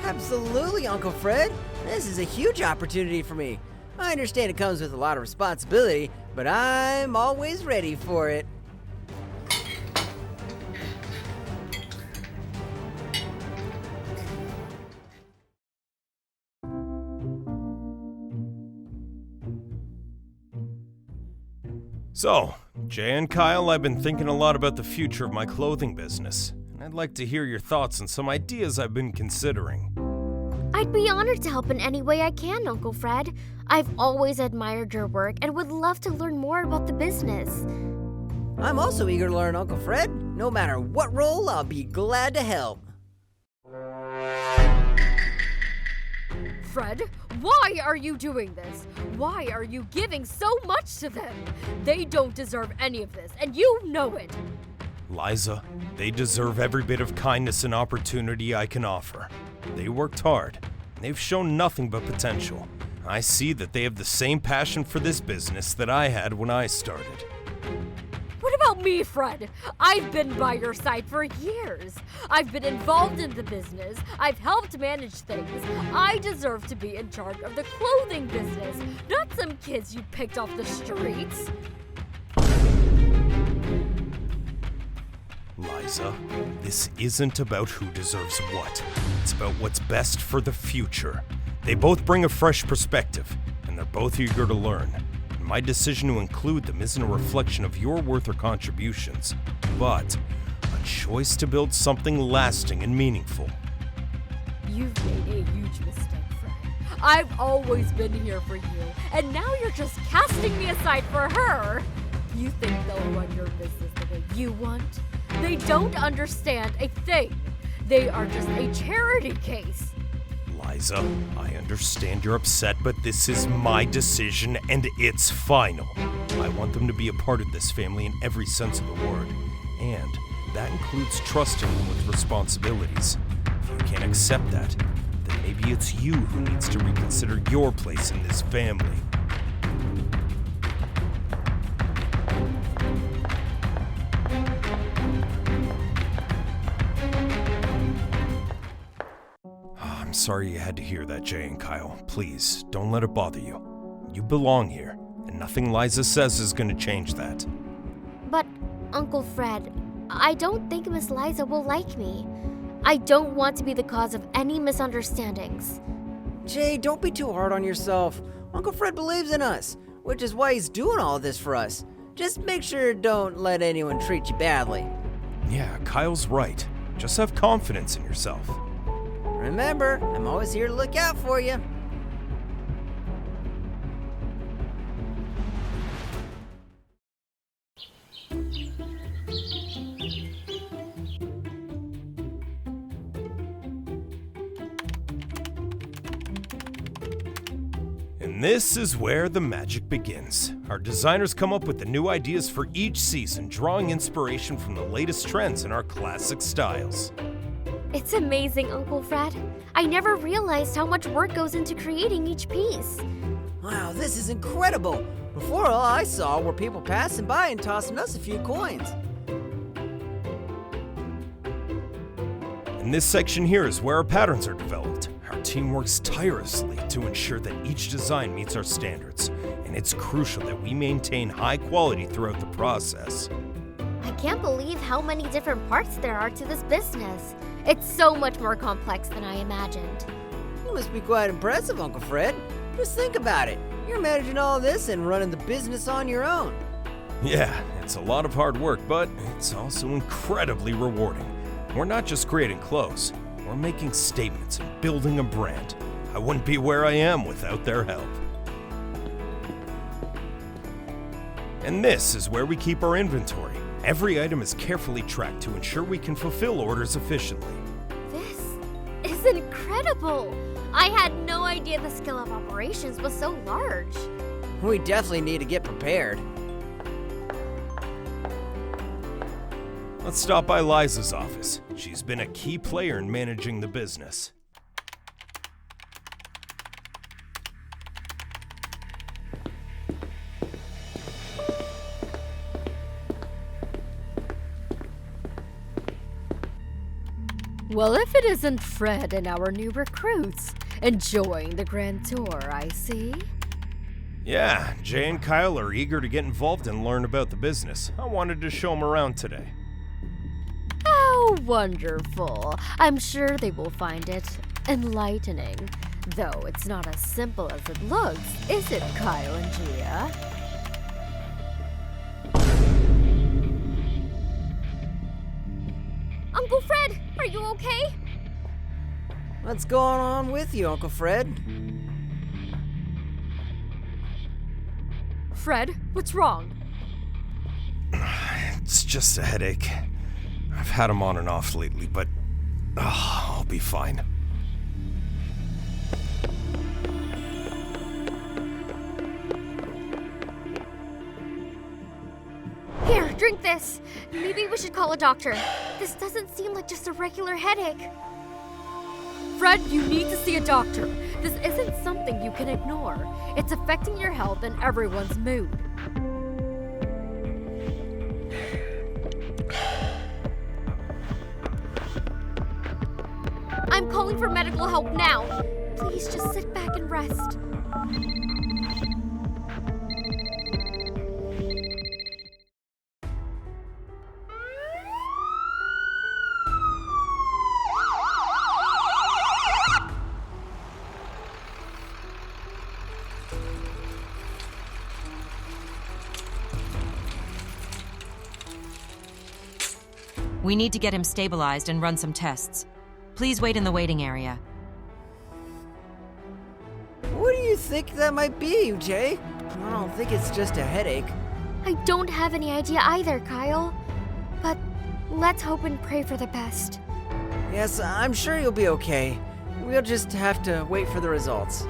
Absolutely, Uncle Fred. This is a huge opportunity for me. I understand it comes with a lot of responsibility, but I'm always ready for it. So, Jay and Kyle, I've been thinking a lot about the future of my clothing business, and I'd like to hear your thoughts on some ideas I've been considering. I'd be honored to help in any way I can, Uncle Fred. I've always admired your work and would love to learn more about the business. I'm also eager to learn, Uncle Fred. No matter what role, I'll be glad to help. Fred, why are you doing this? Why are you giving so much to them? They don't deserve any of this, and you know it. Liza, they deserve every bit of kindness and opportunity I can offer. They worked hard, and they've shown nothing but potential. I see that they have the same passion for this business that I had when I started. What about me, Fred? I've been by your side for years. I've been involved in the business. I've helped manage things. I deserve to be in charge of the clothing business, not some kids you picked off the streets. Liza, this isn't about who deserves what. It's about what's best for the future. They both bring a fresh perspective, and they're both eager to learn. My decision to include them isn't a reflection of your worth or contributions, but a choice to build something lasting and meaningful. You've made a huge mistake, Fred. I've always been here for you, and now you're just casting me aside for her. You think they'll run your business the way you want? They don't understand a thing. They are just a charity case. Liza, I understand you're upset, but this is my decision and it's final. I want them to be a part of this family in every sense of the word, and that includes trusting them with responsibilities. If you can't accept that, then maybe it's you who needs to reconsider your place in this family. I'm sorry you had to hear that, Jay and Kyle. Please, don't let it bother you. You belong here, and nothing Liza says is going to change that. But, Uncle Fred, I don't think Miss Liza will like me. I don't want to be the cause of any misunderstandings. Jay, don't be too hard on yourself. Uncle Fred believes in us, which is why he's doing all this for us. Just make sure don't let anyone treat you badly. Yeah, Kyle's right. Just have confidence in yourself. Remember, I'm always here to look out for you. And this is where the magic begins. Our designers come up with the new ideas for each season, drawing inspiration from the latest trends in our classic styles. It's amazing, Uncle Fred. I never realized how much work goes into creating each piece. Wow, this is incredible. Before, all I saw were people passing by and tossing us a few coins. And this section here is where our patterns are developed. Our team works tirelessly to ensure that each design meets our standards, and it's crucial that we maintain high quality throughout the process. I can't believe how many different parts there are to this business. It's so much more complex than I imagined. You must be quite impressive, Uncle Fred. Just think about it. You're managing all this and running the business on your own. Yeah, it's a lot of hard work, but it's also incredibly rewarding. We're not just creating clothes, we're making statements and building a brand. I wouldn't be where I am without their help. And this is where we keep our inventory. Every item is carefully tracked to ensure we can fulfill orders efficiently. This is incredible! I had no idea the scale of operations was so large. We definitely need to get prepared. Let's stop by Liza's office. She's been a key player in managing the business. Well, if it isn't Fred and our new recruits, enjoying the grand tour, I see. Yeah, Jay and Kyle are eager to get involved and learn about the business. I wanted to show them around today. How wonderful. I'm sure they will find it enlightening. Though it's not as simple as it looks, is it, Kyle and Gia? Uncle Fred, are you okay? What's going on with you, Uncle Fred? Fred, what's wrong? It's just a headache. I've had them on and off lately, but I'll be fine. Here, drink this. Maybe we should call a doctor. This doesn't seem like just a regular headache. Fred, you need to see a doctor. This isn't something you can ignore. It's affecting your health and everyone's mood. I'm calling for medical help now. Please just sit back and rest. We need to get him stabilized and run some tests. Please wait in the waiting area. What do you think that might be, Jay? I don't think it's just a headache. I don't have any idea either, Kyle. But let's hope and pray for the best. Yes, I'm sure you'll be okay. We'll just have to wait for the results.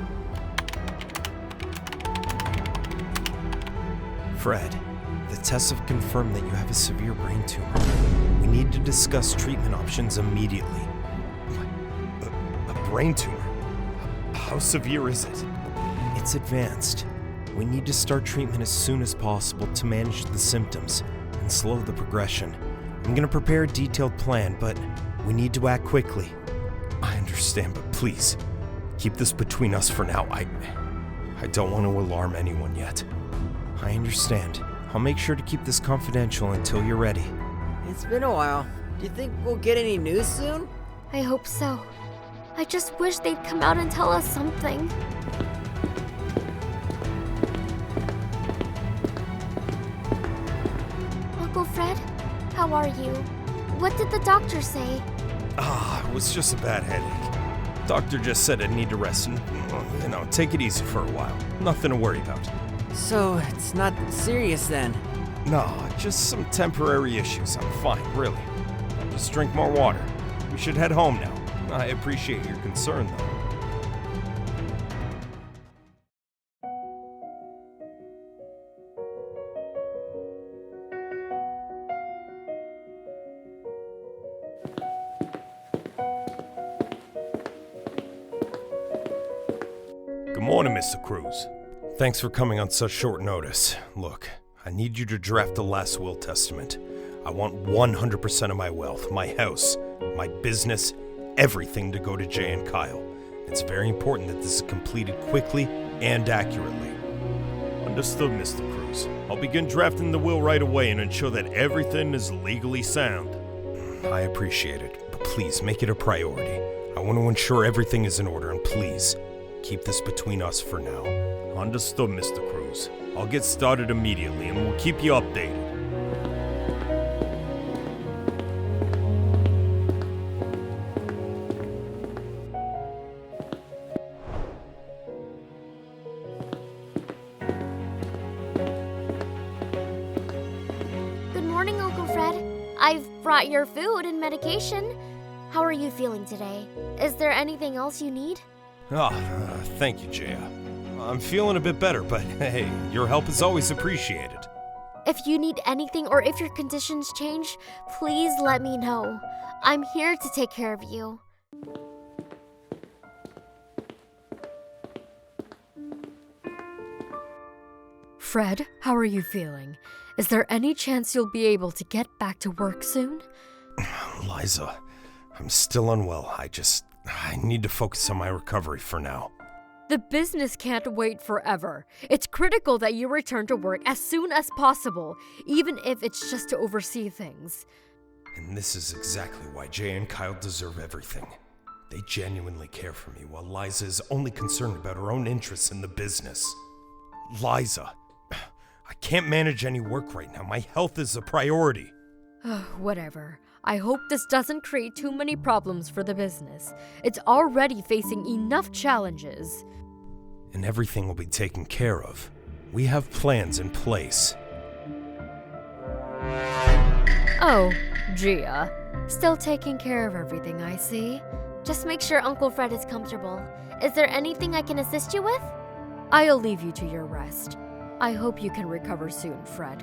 Fred, the tests have confirmed that you have a severe brain tumor. We need to discuss treatment options immediately. A brain tumor? How severe is it? It's advanced. We need to start treatment as soon as possible to manage the symptoms and slow the progression. I'm gonna prepare a detailed plan, but we need to act quickly. I understand, but please, keep this between us for now. I don't want to alarm anyone yet. I understand. I'll make sure to keep this confidential until you're ready. It's been a while. Do you think we'll get any news soon? I hope so. I just wish they'd come out and tell us something. Uncle Fred, how are you? What did the doctor say? It was just a bad headache. Doctor just said I need to rest and, take it easy for a while. Nothing to worry about. So, it's not serious then? No, just some temporary issues. I'm fine, really. Just drink more water. We should head home now. I appreciate your concern, though. Good morning, Mr. Cruz. Thanks for coming on such short notice. Look, I need you to draft the last will testament. I want 100% of my wealth, my house, my business, everything to go to Jay and Kyle. It's very important that this is completed quickly and accurately. Understood, Mr. Cruz. I'll begin drafting the will right away and ensure that everything is legally sound. I appreciate it, but please make it a priority. I want to ensure everything is in order, and please, keep this between us for now. Understood, Mr. Cruz. I'll get started immediately and we'll keep you updated. Good morning, Uncle Fred. I've brought your food and medication. How are you feeling today? Is there anything else you need? Thank you, Jaya. I'm feeling a bit better, but hey, your help is always appreciated. If you need anything or if your conditions change, please let me know. I'm here to take care of you. Fred, how are you feeling? Is there any chance you'll be able to get back to work soon? Liza, I'm still unwell. I need to focus on my recovery for now. The business can't wait forever. It's critical that you return to work as soon as possible, even if it's just to oversee things. And this is exactly why Jay and Kyle deserve everything. They genuinely care for me, while Liza is only concerned about her own interests in the business. Liza, I can't manage any work right now. My health is a priority. Whatever. I hope this doesn't create too many problems for the business. It's already facing enough challenges. And everything will be taken care of. We have plans in place. Oh, Gia. Still taking care of everything, I see. Just make sure Uncle Fred is comfortable. Is there anything I can assist you with? I'll leave you to your rest. I hope you can recover soon, Fred.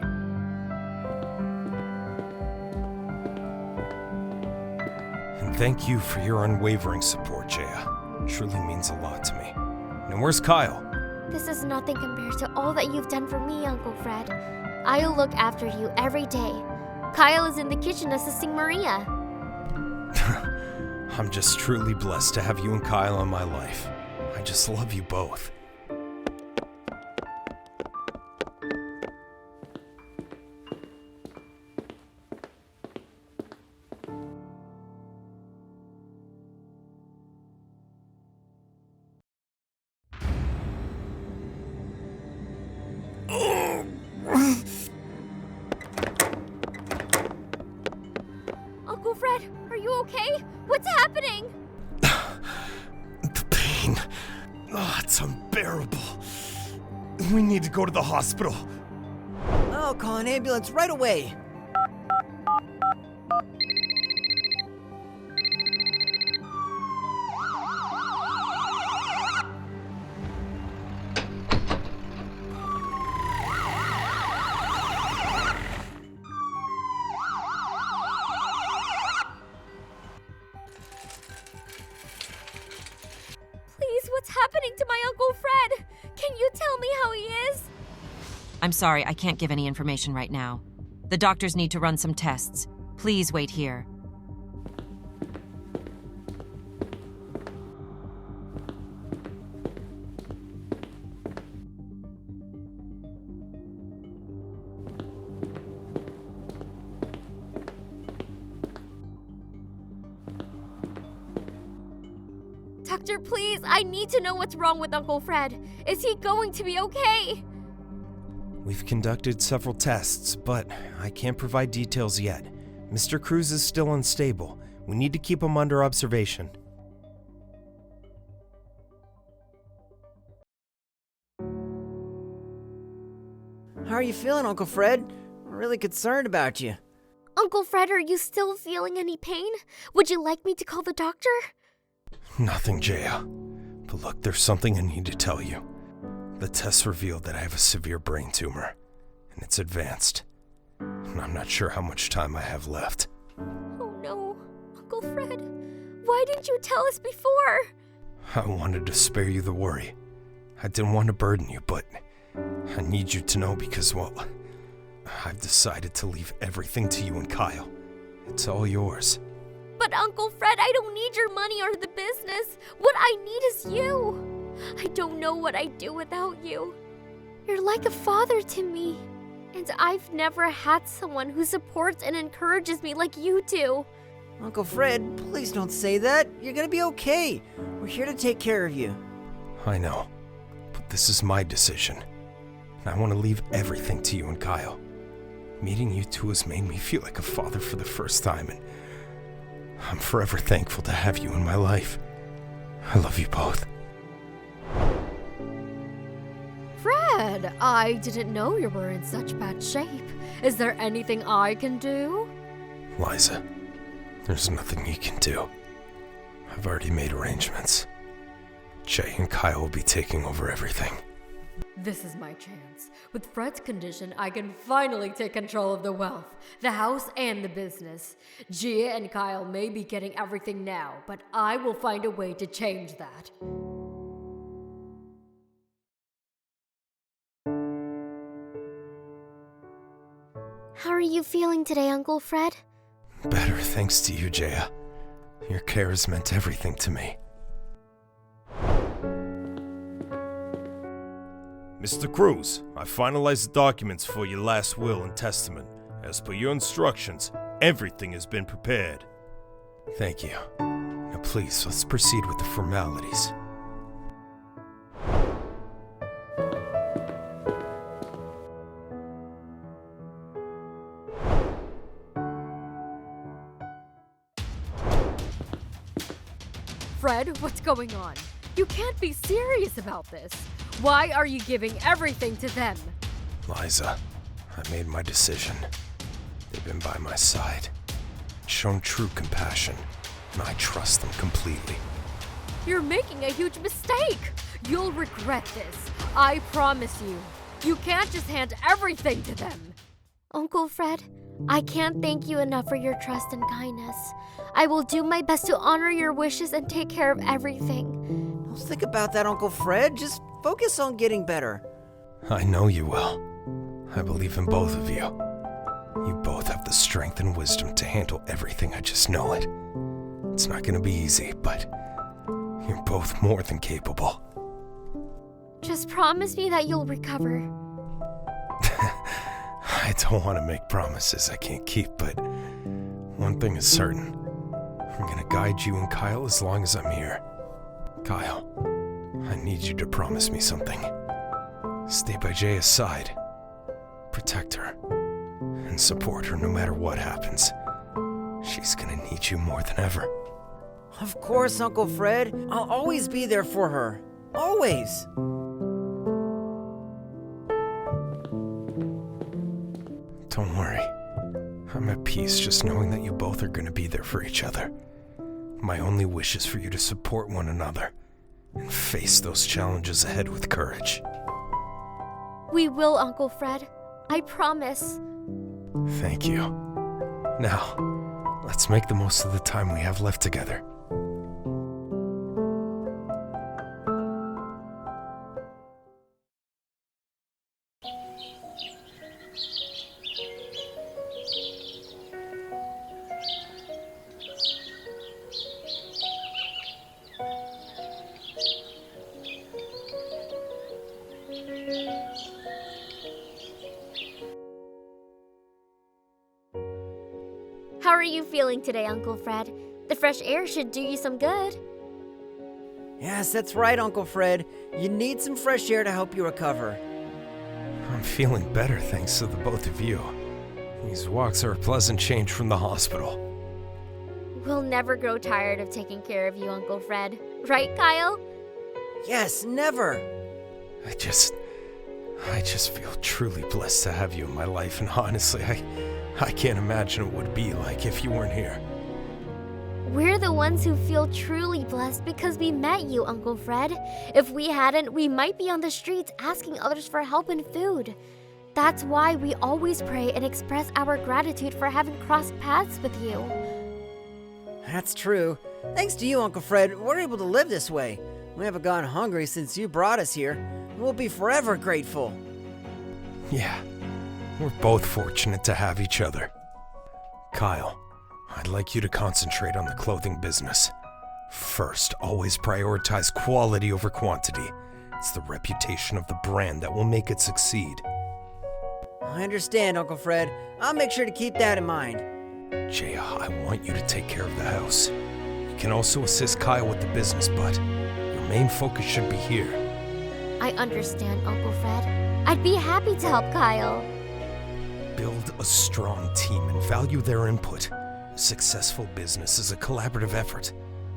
And thank you for your unwavering support, Jaya. It truly means a lot to me. Now where's Kyle? This is nothing compared to all that you've done for me, Uncle Fred. I'll look after you every day. Kyle is in the kitchen assisting Maria. I'm just truly blessed to have you and Kyle in my life. I just love you both. Uncle Fred, are you okay? What's happening? The pain. Oh, it's unbearable. We need to go to the hospital. I'll call an ambulance right away. What's happening to my Uncle Fred? Can you tell me how he is? I'm sorry, I can't give any information right now. The doctors need to run some tests. Please wait here. Doctor, please, I need to know what's wrong with Uncle Fred. Is he going to be okay? We've conducted several tests, but I can't provide details yet. Mr. Cruz is still unstable. We need to keep him under observation. How are you feeling, Uncle Fred? I'm really concerned about you. Uncle Fred, are you still feeling any pain? Would you like me to call the doctor? Nothing, Jaya. But look, there's something I need to tell you. The tests revealed that I have a severe brain tumor, and it's advanced. And I'm not sure how much time I have left. Oh no, Uncle Fred. Why didn't you tell us before? I wanted to spare you the worry. I didn't want to burden you, but I need you to know because, well, I've decided to leave everything to you and Kyle. It's all yours. But Uncle Fred, I don't need your money or the business. What I need is you. I don't know what I'd do without you. You're like a father to me. And I've never had someone who supports and encourages me like you do. Uncle Fred, please don't say that. You're gonna be okay. We're here to take care of you. I know, but this is my decision. And I want to leave everything to you and Kyle. Meeting you two has made me feel like a father for the first time, and I'm forever thankful to have you in my life. I love you both. Fred, I didn't know you were in such bad shape. Is there anything I can do? Liza, there's nothing you can do. I've already made arrangements. Jay and Kyle will be taking over everything. This is my chance. With Fred's condition, I can finally take control of the wealth, the house, and the business. Gia and Kyle may be getting everything now, but I will find a way to change that. How are you feeling today, Uncle Fred? Better thanks to you, Jaya. Your care has meant everything to me. Mr. Cruz, I finalized the documents for your last will and testament. As per your instructions, everything has been prepared. Thank you. Now please, let's proceed with the formalities. Fred, what's going on? You can't be serious about this. Why are you giving everything to them? Liza, I made my decision. They've been by my side, shown true compassion, and I trust them completely. You're making a huge mistake. You'll regret this. I promise you. You can't just hand everything to them. Uncle Fred, I can't thank you enough for your trust and kindness. I will do my best to honor your wishes and take care of everything. Don't think about that, Uncle Fred. Just focus on getting better. I know you will. I believe in both of you. You both have the strength and wisdom to handle everything, I just know it. It's not gonna be easy, but you're both more than capable. Just promise me that you'll recover. I don't want to make promises I can't keep, but one thing is certain. I'm gonna guide you and Kyle as long as I'm here. Kyle, I need you to promise me something. Stay by Jaya's side. Protect her. And support her no matter what happens. She's gonna need you more than ever. Of course, Uncle Fred. I'll always be there for her. Always. Don't worry. I'm at peace just knowing that you both are gonna be there for each other. My only wish is for you to support one another and face those challenges ahead with courage. We will, Uncle Fred. I promise. Thank you. Now, let's make the most of the time we have left together. How are you feeling today, Uncle Fred? The fresh air should do you some good. Yes, that's right, Uncle Fred. You need some fresh air to help you recover. I'm feeling better thanks to the both of you. These walks are a pleasant change from the hospital. We'll never grow tired of taking care of you, Uncle Fred. Right, Kyle? Yes, never. I just feel truly blessed to have you in my life, and honestly, I can't imagine what it would be like if you weren't here. We're the ones who feel truly blessed because we met you, Uncle Fred. If we hadn't, we might be on the streets asking others for help and food. That's why we always pray and express our gratitude for having crossed paths with you. That's true. Thanks to you, Uncle Fred, we're able to live this way. We haven't gone hungry since you brought us here. We'll be forever grateful. Yeah, we're both fortunate to have each other. Kyle, I'd like you to concentrate on the clothing business. First, always prioritize quality over quantity. It's the reputation of the brand that will make it succeed. I understand, Uncle Fred. I'll make sure to keep that in mind. Jaya, I want you to take care of the house. You can also assist Kyle with the business, but your main focus should be here. I understand, Uncle Fred. I'd be happy to help Kyle. Build a strong team and value their input. A successful business is a collaborative effort.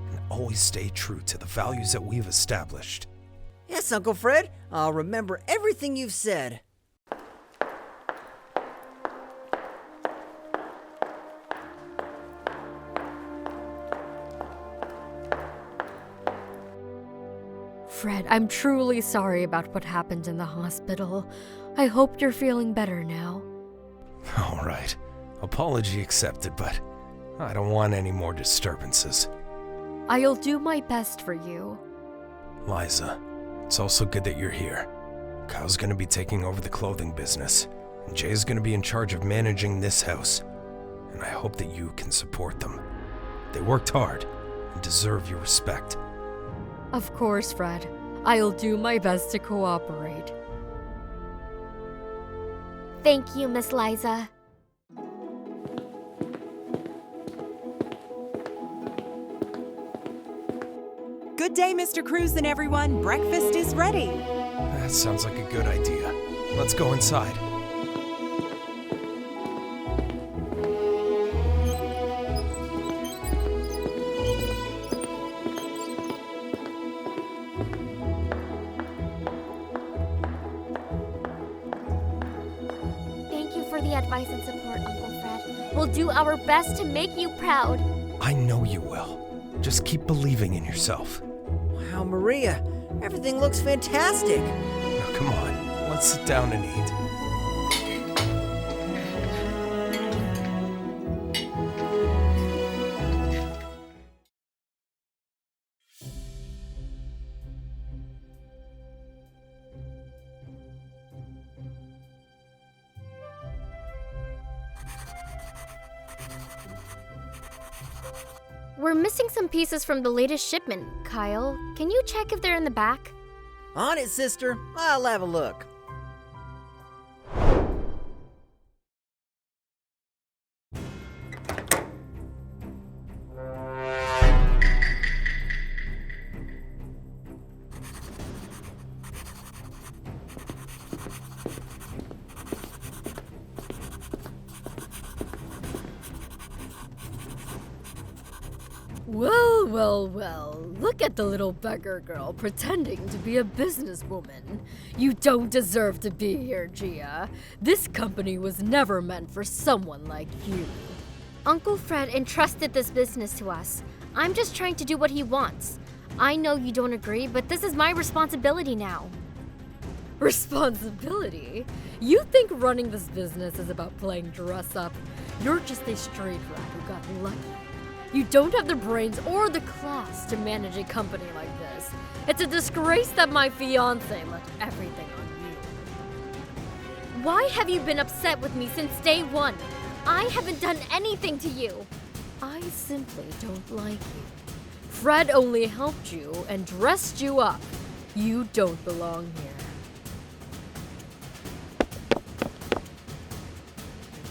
And always stay true to the values that we've established. Yes, Uncle Fred. I'll remember everything you've said. Fred, I'm truly sorry about what happened in the hospital. I hope you're feeling better now. All right. Apology accepted, but I don't want any more disturbances. I'll do my best for you. Liza, it's also good that you're here. Kyle's gonna be taking over the clothing business, and Jay's gonna be in charge of managing this house. And I hope that you can support them. They worked hard and deserve your respect. Of course, Fred. I'll do my best to cooperate. Thank you, Miss Liza. Good day, Mr. Cruz and everyone. Breakfast is ready. That sounds like a good idea. Let's go inside. Thank you for the advice and support, Uncle Fred. We'll do our best to make you proud. I know you will. Just keep believing in yourself. Wow, Maria, everything looks fantastic. Now come on, let's sit down and eat. We're missing some pieces from the latest shipment, Kyle. Can you check if they're in the back? On it, sister. I'll have a look. Well, well, well. Look at the little beggar girl pretending to be a businesswoman. You don't deserve to be here, Gia. This company was never meant for someone like you. Uncle Fred entrusted this business to us. I'm just trying to do what he wants. I know you don't agree, but this is my responsibility now. Responsibility? You think running this business is about playing dress up? You're just a street rat who got lucky. You don't have the brains or the class to manage a company like this. It's a disgrace that my fiancé left everything on you. Why have you been upset with me since day one? I haven't done anything to you. I simply don't like you. Fred only helped you and dressed you up. You don't belong here.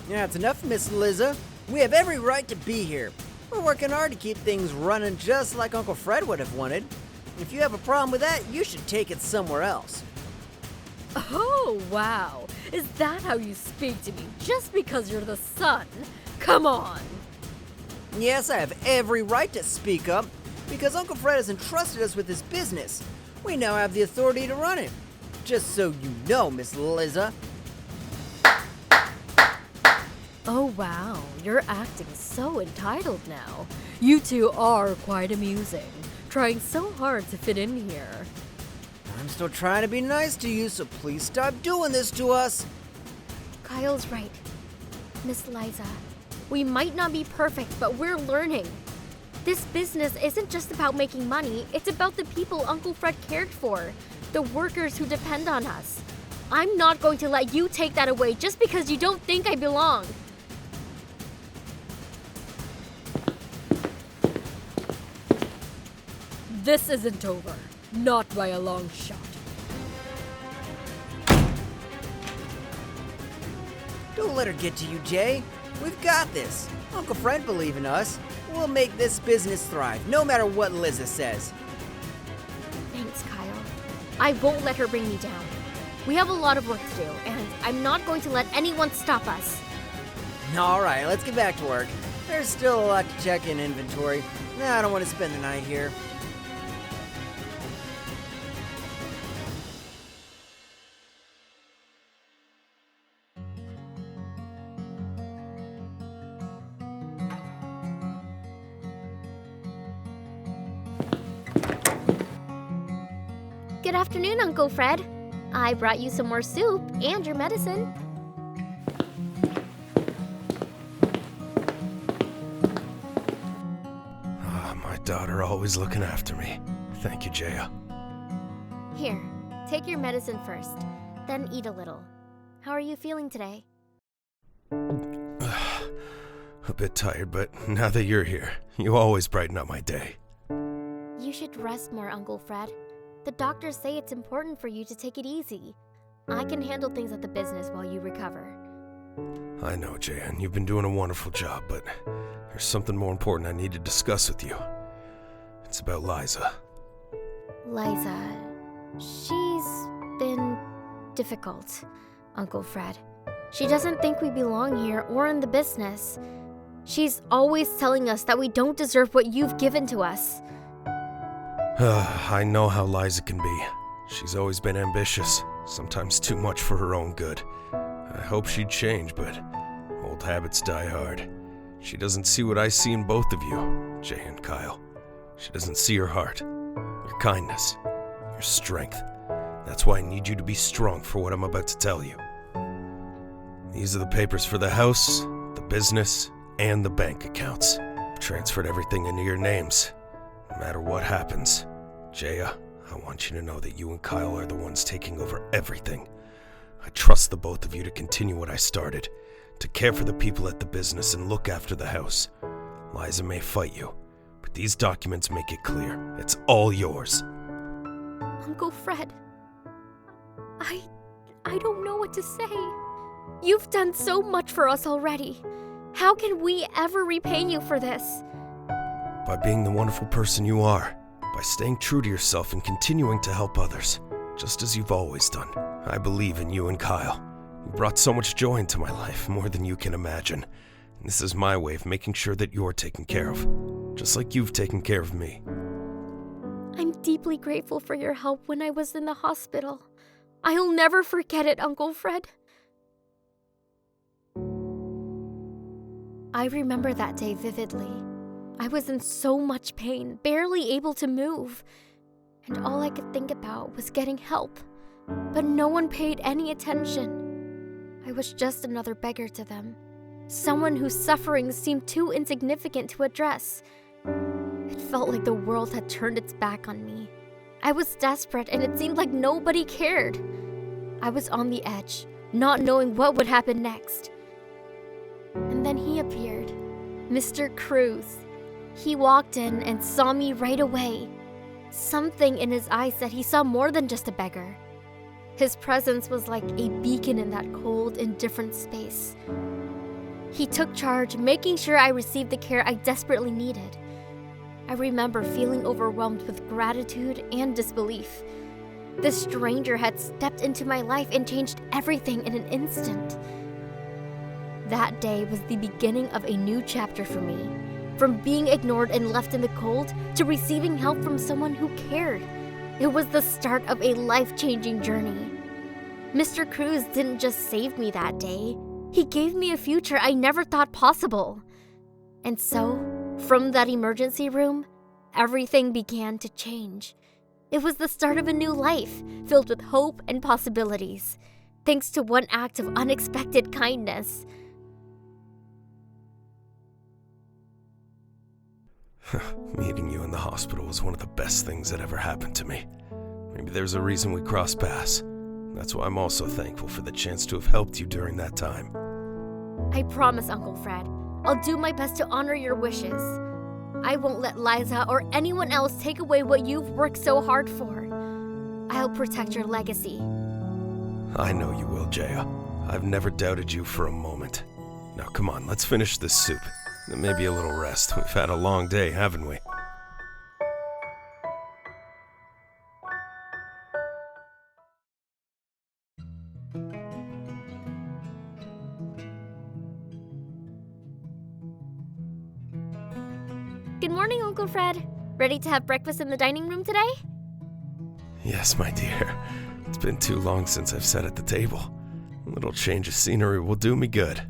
Yeah, it's enough, Miss Liza. We have every right to be here. We're working hard to keep things running just like Uncle Fred would have wanted. If you have a problem with that, you should take it somewhere else. Oh, wow. Is that how you speak to me just because you're the son? Come on. Yes, I have every right to speak up because Uncle Fred has entrusted us with his business. We now have the authority to run it. Just so you know, Miss Liza. Oh, wow. You're acting so entitled now. You two are quite amusing, trying so hard to fit in here. I'm still trying to be nice to you, so please stop doing this to us. Kyle's right. Miss Liza, we might not be perfect, but we're learning. This business isn't just about making money, it's about the people Uncle Fred cared for, the workers who depend on us. I'm not going to let you take that away just because you don't think I belong. This isn't over. Not by a long shot. Don't let her get to you, Jay. We've got this. Uncle Fred believe in us. We'll make this business thrive, no matter what Liza says. Thanks, Kyle. I won't let her bring me down. We have a lot of work to do, and I'm not going to let anyone stop us. All right, let's get back to work. There's still a lot to check in inventory. I don't want to spend the night here. Good afternoon, Uncle Fred. I brought you some more soup and your medicine. My daughter always looking after me. Thank you, Jaya. Here, take your medicine first, then eat a little. How are you feeling today? A bit tired, but now that you're here, you always brighten up my day. You should rest more, Uncle Fred. The doctors say it's important for you to take it easy. I can handle things at the business while you recover. I know, Jaya, and you've been doing a wonderful job, but there's something more important I need to discuss with you. It's about Liza. Liza, she's been difficult, Uncle Fred. She doesn't think we belong here or in the business. She's always telling us that we don't deserve what you've given to us. I know how Liza can be. She's always been ambitious, sometimes too much for her own good. I hope she'd change, but old habits die hard. She doesn't see what I see in both of you, Jay and Kyle. She doesn't see your heart, your kindness, your strength. That's why I need you to be strong for what I'm about to tell you. These are the papers for the house, the business, and the bank accounts. I've transferred everything into your names. No matter what happens, Jaya, I want you to know that you and Kyle are the ones taking over everything. I trust the both of you to continue what I started, to care for the people at the business and look after the house. Liza may fight you, but these documents make it clear. It's all yours. Uncle Fred, I don't know what to say. You've done so much for us already. How can we ever repay you for this? By being the wonderful person you are, by staying true to yourself and continuing to help others, just as you've always done. I believe in you and Kyle. You brought so much joy into my life, more than you can imagine. And this is my way of making sure that you're taken care of, just like you've taken care of me. I'm deeply grateful for your help when I was in the hospital. I'll never forget it, Uncle Fred. I remember that day vividly. I was in so much pain, barely able to move. And all I could think about was getting help. But no one paid any attention. I was just another beggar to them. Someone whose suffering seemed too insignificant to address. It felt like the world had turned its back on me. I was desperate and it seemed like nobody cared. I was on the edge, not knowing what would happen next. And then he appeared, Mr. Cruz. He walked in and saw me right away. Something in his eyes said he saw more than just a beggar. His presence was like a beacon in that cold, indifferent space. He took charge, making sure I received the care I desperately needed. I remember feeling overwhelmed with gratitude and disbelief. This stranger had stepped into my life and changed everything in an instant. That day was the beginning of a new chapter for me. From being ignored and left in the cold to receiving help from someone who cared. It was the start of a life-changing journey. Mr. Cruz didn't just save me that day. He gave me a future I never thought possible. And so, from that emergency room, everything began to change. It was the start of a new life, filled with hope and possibilities, thanks to one act of unexpected kindness. Meeting you in the hospital was one of the best things that ever happened to me. Maybe there's a reason we crossed paths. That's why I'm also thankful for the chance to have helped you during that time. I promise, Uncle Fred. I'll do my best to honor your wishes. I won't let Liza or anyone else take away what you've worked so hard for. I'll protect your legacy. I know you will, Jaya. I've never doubted you for a moment. Now come on, let's finish this soup. And maybe a little rest. We've had a long day, haven't we? Good morning, Uncle Fred. Ready to have breakfast in the dining room today? Yes, my dear. It's been too long since I've sat at the table. A little change of scenery will do me good.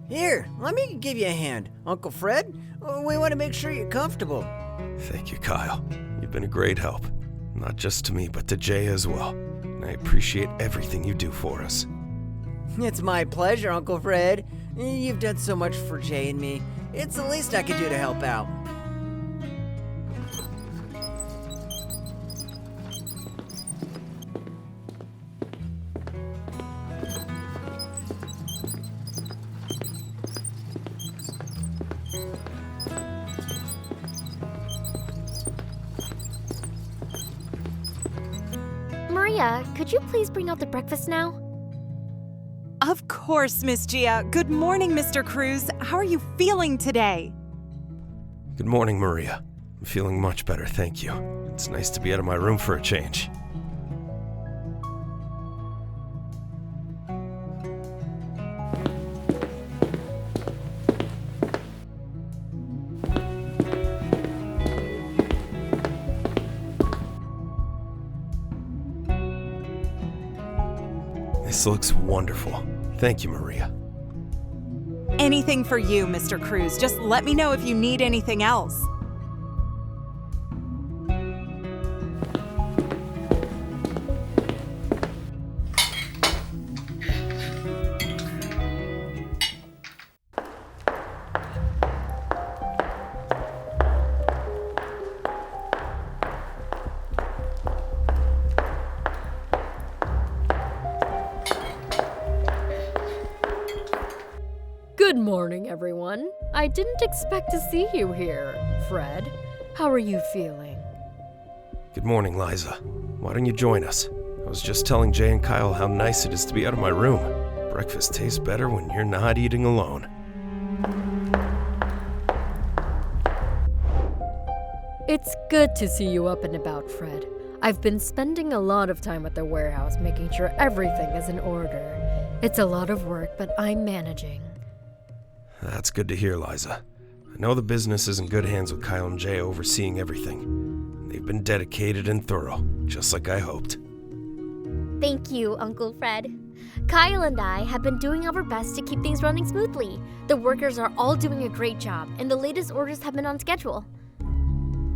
Here, let me give you a hand, Uncle Fred. We want to make sure you're comfortable. Thank you, Kyle. You've been a great help. Not just to me, but to Jay as well. And I appreciate everything you do for us. It's my pleasure, Uncle Fred. You've done so much for Jay and me. It's the least I could do to help out. Maria, could you please bring out the breakfast now? Of course, Miss Gia. Good morning, Mr. Cruz. How are you feeling today? Good morning, Maria. I'm feeling much better, thank you. It's nice to be out of my room for a change. This looks wonderful. Thank you, Maria. Anything for you, Mr. Cruz. Just let me know if you need anything else. Good morning, everyone. I didn't expect to see you here, Fred. How are you feeling? Good morning, Liza. Why don't you join us? I was just telling Jay and Kyle how nice it is to be out of my room. Breakfast tastes better when you're not eating alone. It's good to see you up and about, Fred. I've been spending a lot of time at the warehouse making sure everything is in order. It's a lot of work, but I'm managing. That's good to hear, Liza. I know the business is in good hands with Kyle and Jay overseeing everything. They've been dedicated and thorough, just like I hoped. Thank you, Uncle Fred. Kyle and I have been doing our best to keep things running smoothly. The workers are all doing a great job, and the latest orders have been on schedule.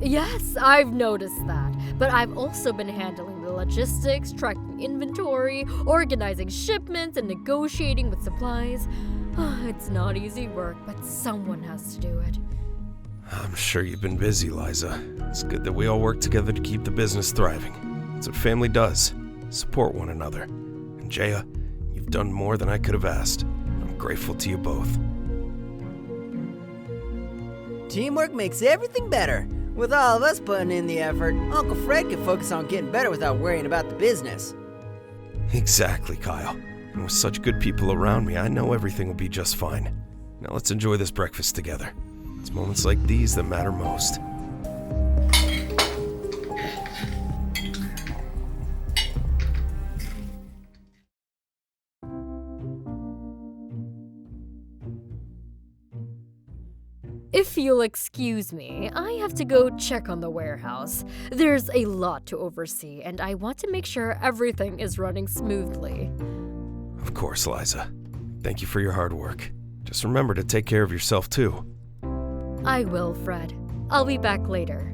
Yes, I've noticed that, but I've also been handling the logistics, tracking inventory, organizing shipments, and negotiating with supplies. It's not easy work, but someone has to do it. I'm sure you've been busy, Liza. It's good that we all work together to keep the business thriving. That's what family does. Support one another. And Jaya, you've done more than I could have asked. I'm grateful to you both. Teamwork makes everything better. With all of us putting in the effort, Uncle Fred can focus on getting better without worrying about the business. Exactly, Kyle. And with such good people around me, I know everything will be just fine. Now let's enjoy this breakfast together. It's moments like these that matter most. If you'll excuse me, I have to go check on the warehouse. There's a lot to oversee, and I want to make sure everything is running smoothly. Of course, Liza. Thank you for your hard work. Just remember to take care of yourself, too. I will, Fred. I'll be back later.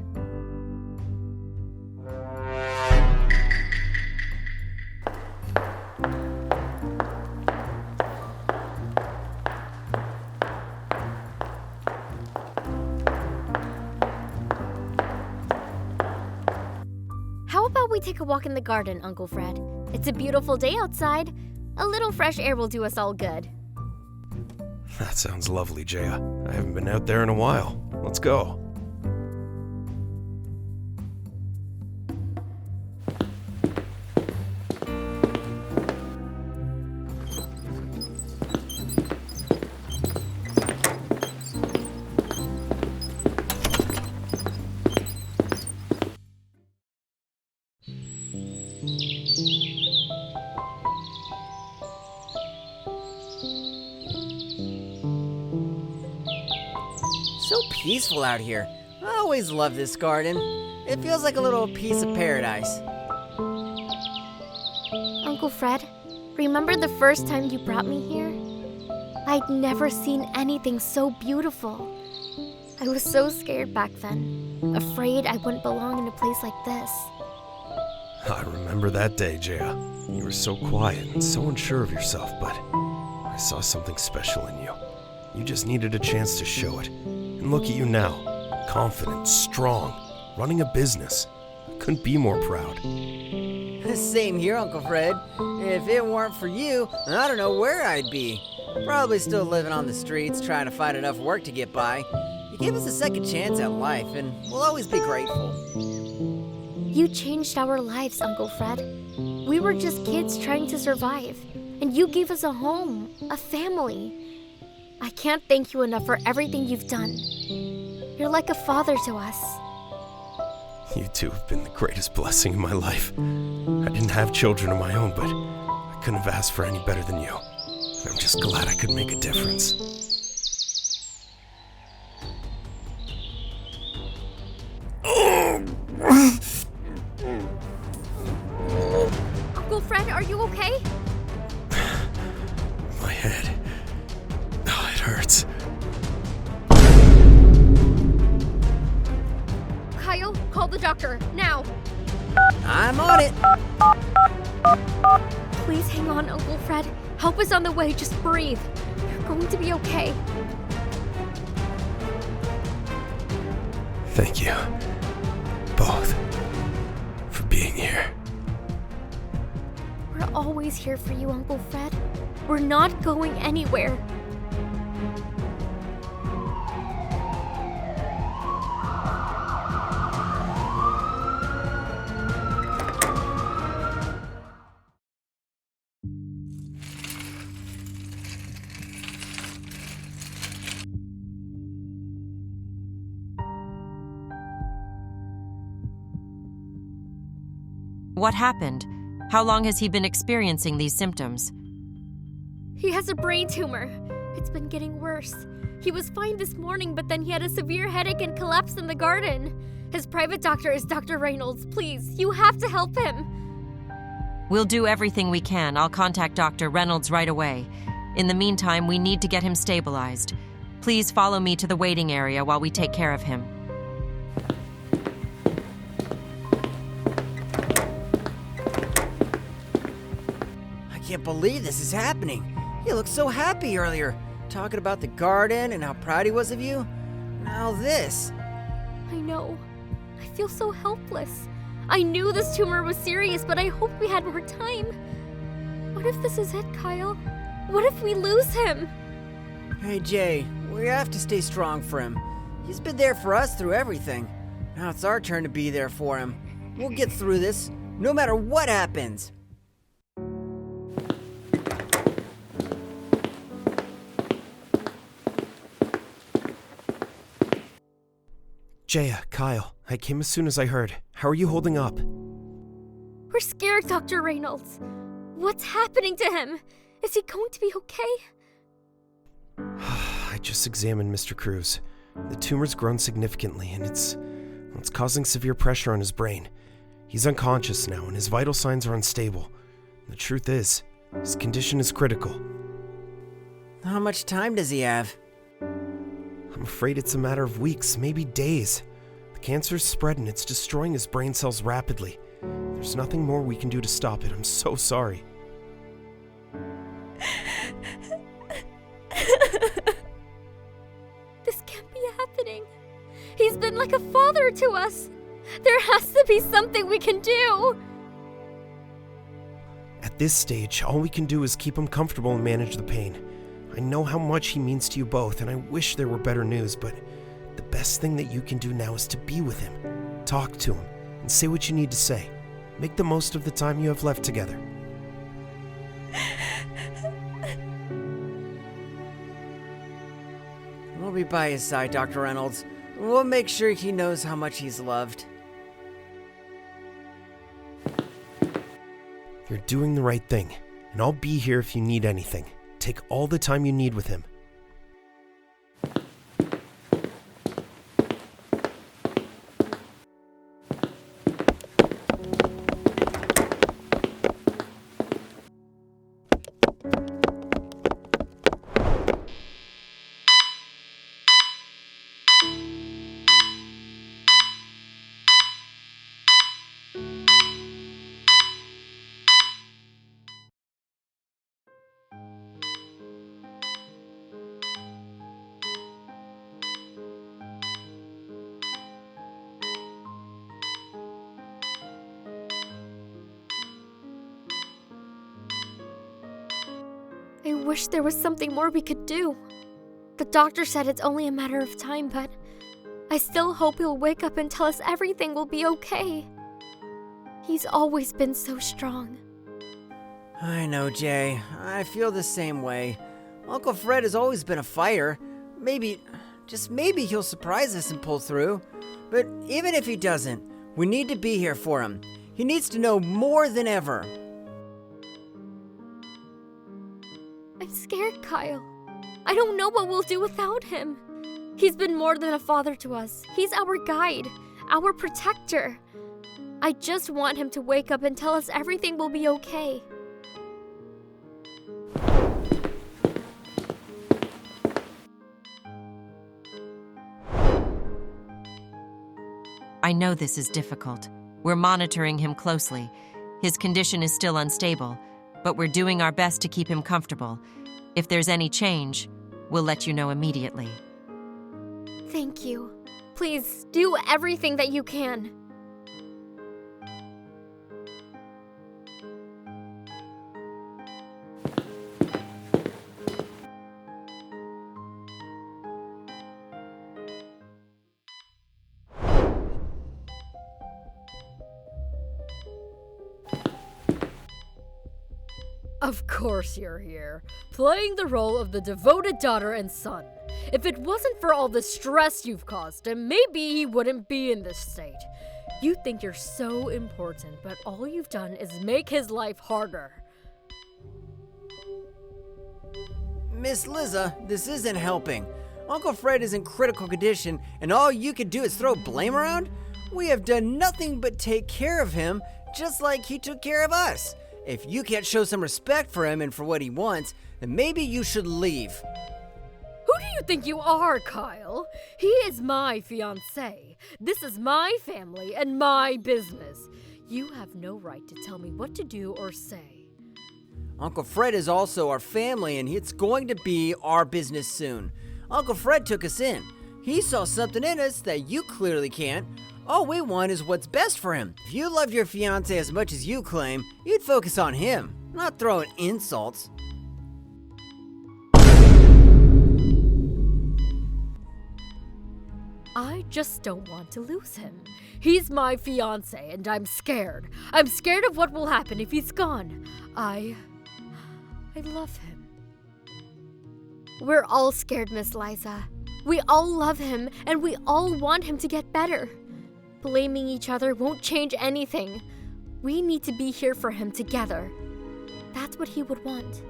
How about we take a walk in the garden, Uncle Fred? It's a beautiful day outside. A little fresh air will do us all good. That sounds lovely, Jaya. I haven't been out there in a while. Let's go. So peaceful out here. I always love this garden. It feels like a little piece of paradise. Uncle Fred, remember the first time you brought me here? I'd never seen anything so beautiful. I was so scared back then, afraid I wouldn't belong in a place like this. I remember that day, Jaya. You were so quiet and so unsure of yourself, but I saw something special in you. You just needed a chance to show it. And look at you now, confident, strong, running a business. I couldn't be more proud. Same here, Uncle Fred. If it weren't for you, I don't know where I'd be. Probably still living on the streets, trying to find enough work to get by. You gave us a second chance at life, and we'll always be grateful. You changed our lives, Uncle Fred. We were just kids trying to survive, and you gave us a home, a family. I can't thank you enough for everything you've done. You're like a father to us. You two have been the greatest blessing in my life. I didn't have children of my own, but I couldn't have asked for any better than you. And I'm just glad I could make a difference. Uncle Fred, are you okay? My head. Oh, it hurts. Kyle, call the doctor, now. I'm on it. Please hang on, Uncle Fred. Help is on the way, just breathe. You're going to be okay. Thank you, both, for being here. We're always here for you, Uncle Fred. We're not going anywhere. What happened? How long has he been experiencing these symptoms? He has a brain tumor. It's been getting worse. He was fine this morning, but then he had a severe headache and collapsed in the garden. His private doctor is Dr. Reynolds. Please, you have to help him. We'll do everything we can. I'll contact Dr. Reynolds right away. In the meantime, we need to get him stabilized. Please follow me to the waiting area while we take care of him. I can't believe this is happening. He looked so happy earlier, talking about the garden and how proud he was of you. Now this. I know. I feel so helpless. I knew this tumor was serious, but I hoped we had more time. What if this is it, Kyle? What if we lose him? Hey, Jay, we have to stay strong for him. He's been there for us through everything. Now it's our turn to be there for him. We'll get through this, no matter what happens. Jaya, Kyle, I came as soon as I heard. How are you holding up? We're scared, Dr. Reynolds. What's happening to him? Is he going to be okay? I just examined Mr. Cruz. The tumor's grown significantly, and it's causing severe pressure on his brain. He's unconscious now, and his vital signs are unstable. The truth is, his condition is critical. How much time does he have? I'm afraid it's a matter of weeks, maybe days. The cancer's spreading, it's destroying his brain cells rapidly. There's nothing more we can do to stop it. I'm so sorry. This can't be happening. He's been like a father to us. There has to be something we can do. At this stage, all we can do is keep him comfortable and manage the pain. I know how much he means to you both, and I wish there were better news, but the best thing that you can do now is to be with him, talk to him, and say what you need to say. Make the most of the time you have left together. We'll be by his side, Dr. Reynolds. We'll make sure he knows how much he's loved. You're doing the right thing, and I'll be here if you need anything. Take all the time you need with him. wish there was something more we could do. The doctor said it's only a matter of time, but I still hope he'll wake up and tell us everything will be okay. He's always been so strong. I know, Jay. I feel the same way. Uncle Fred has always been a fighter. Maybe, just maybe he'll surprise us and pull through. But even if he doesn't, we need to be here for him. He needs to know more than ever. I'm scared, Kyle. I don't know what we'll do without him. He's been more than a father to us. He's our guide, our protector. I just want him to wake up and tell us everything will be okay. I know this is difficult. We're monitoring him closely. His condition is still unstable, but we're doing our best to keep him comfortable. If there's any change, we'll let you know immediately. Thank you. Please, do everything that you can. Of course you're here, playing the role of the devoted daughter and son. If it wasn't for all the stress you've caused him, maybe he wouldn't be in this state. You think you're so important, but all you've done is make his life harder. Miss Liza, this isn't helping. Uncle Fred is in critical condition, and all you can do is throw blame around? We have done nothing but take care of him, just like he took care of us. If you can't show some respect for him and for what he wants, then maybe you should leave. Who do you think you are, Kyle? He is my fiancé. This is my family and my business. You have no right to tell me what to do or say. Uncle Fred is also our family, and it's going to be our business soon. Uncle Fred took us in. He saw something in us that you clearly can't. All we want is what's best for him. If you loved your fiancé as much as you claim, you'd focus on him, not throwing insults. I just don't want to lose him. He's my fiancé, and I'm scared. I'm scared of what will happen if he's gone. I love him. We're all scared, Miss Liza. We all love him, and we all want him to get better. Blaming each other won't change anything. We need to be here for him together. That's what he would want.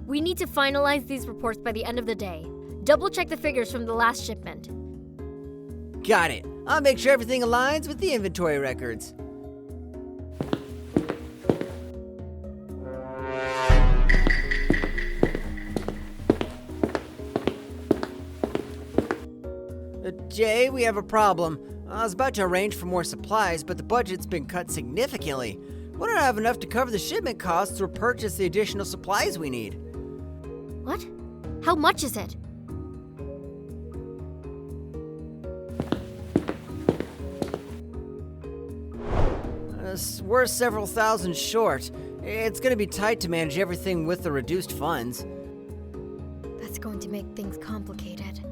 We need to finalize these reports by the end of the day. Double check the figures from the last shipment. Got it. I'll make sure everything aligns with the inventory records. Jay, we have a problem. I was about to arrange for more supplies, but the budget's been cut significantly. We don't have enough to cover the shipment costs or purchase the additional supplies we need. What? How much is it? We're several thousand short. It's going to be tight to manage everything with the reduced funds. That's going to make things complicated.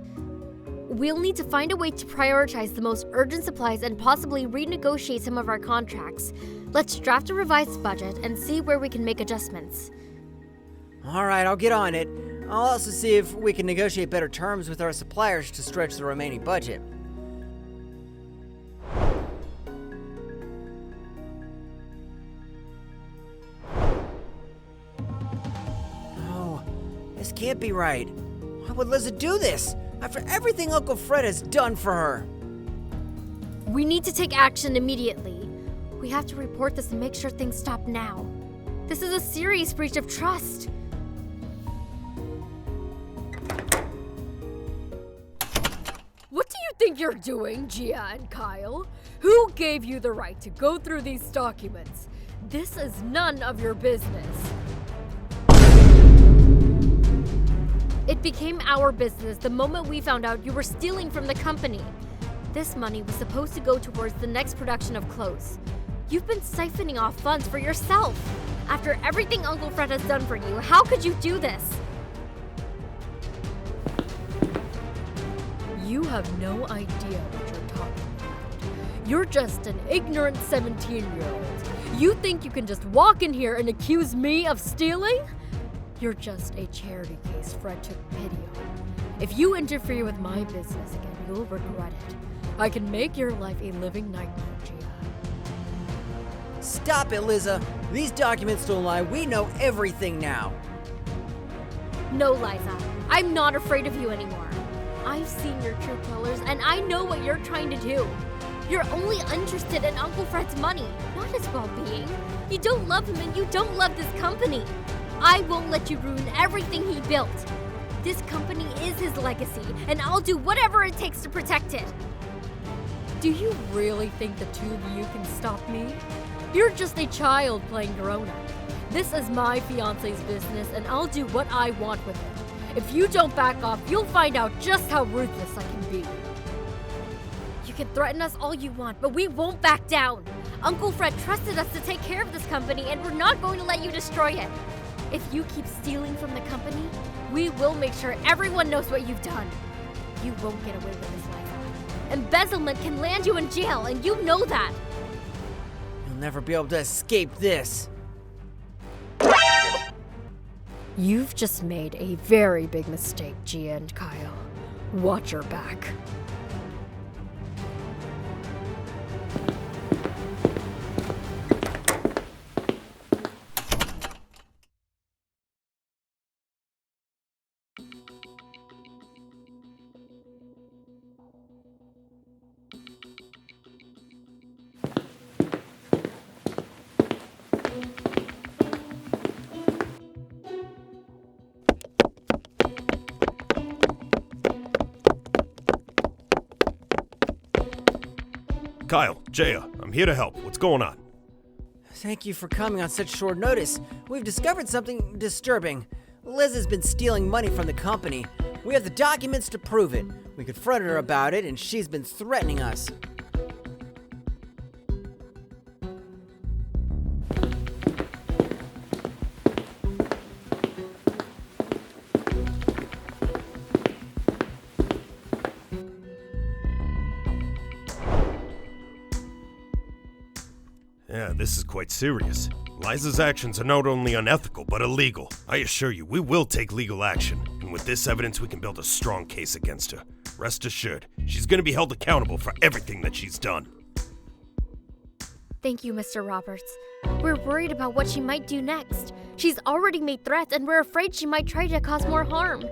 We'll need to find a way to prioritize the most urgent supplies and possibly renegotiate some of our contracts. Let's draft a revised budget and see where we can make adjustments. All right, I'll get on it. I'll also see if we can negotiate better terms with our suppliers to stretch the remaining budget. No, this can't be right. Why would Liza do this after everything Uncle Fred has done for her? We need to take action immediately. We have to report this and make sure things stop now. This is a serious breach of trust. What do you think you're doing, Gia and Kyle? Who gave you the right to go through these documents? This is none of your business. It became our business the moment we found out you were stealing from the company. This money was supposed to go towards the next production of clothes. You've been siphoning off funds for yourself. After everything Uncle Fred has done for you, how could you do this? You have no idea what you're talking about. You're just an ignorant 17-year-old. You think you can just walk in here and accuse me of stealing? You're just a charity case Fred took pity on. If you interfere with my business again, you'll regret it. I can make your life a living nightmare, Gia. Stop it, Liza. These documents don't lie. We know everything now. No, Liza. I'm not afraid of you anymore. I've seen your true colors, and I know what you're trying to do. You're only interested in Uncle Fred's money, not his well-being. You don't love him, and you don't love this company. I won't let you ruin everything he built. This company is his legacy, and I'll do whatever it takes to protect it. Do you really think the two of you can stop me? You're just a child playing grown-up. This is my fiancé's business, and I'll do what I want with it. If you don't back off, you'll find out just how ruthless I can be. You can threaten us all you want, but we won't back down. Uncle Fred trusted us to take care of this company, and we're not going to let you destroy it. If you keep stealing from the company, we will make sure everyone knows what you've done. You won't get away with this, Liza. Embezzlement can land you in jail, and you know that. You'll never be able to escape this. You've just made a very big mistake, Gia and Kyle. Watch your back. Kyle, Jaya, I'm here to help. What's going on? Thank you for coming on such short notice. We've discovered something disturbing. Liz has been stealing money from the company. We have the documents to prove it. We confronted her about it, and she's been threatening us. Yeah, this is quite serious. Liza's actions are not only unethical, but illegal. I assure you, we will take legal action. And with this evidence, we can build a strong case against her. Rest assured, she's gonna be held accountable for everything that she's done. Thank you, Mr. Roberts. We're worried about what she might do next. She's already made threats, and we're afraid she might try to cause more harm.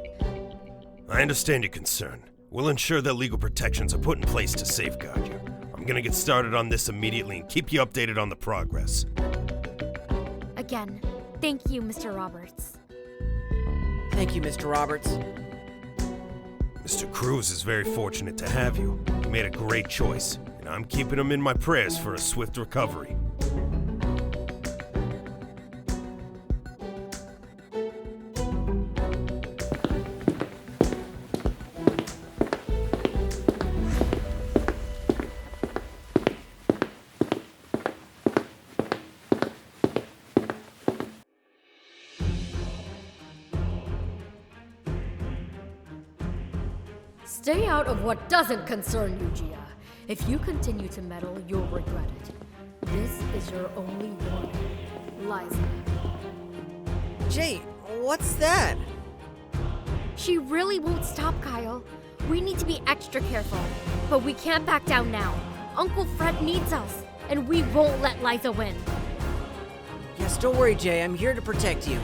I understand your concern. We'll ensure that legal protections are put in place to safeguard you. I'm gonna get started on this immediately and keep you updated on the progress. Again, thank you, Mr. Roberts. Thank you, Mr. Roberts. Mr. Cruz is very fortunate to have you. You made a great choice, and I'm keeping him in my prayers for a swift recovery. Stay out of what doesn't concern you, Gia. If you continue to meddle, you'll regret it. This is your only warning, Liza. Jay, what's that? She really won't stop, Kyle. We need to be extra careful, but we can't back down now. Uncle Fred needs us, and we won't let Liza win. Yes, don't worry, Jay. I'm here to protect you.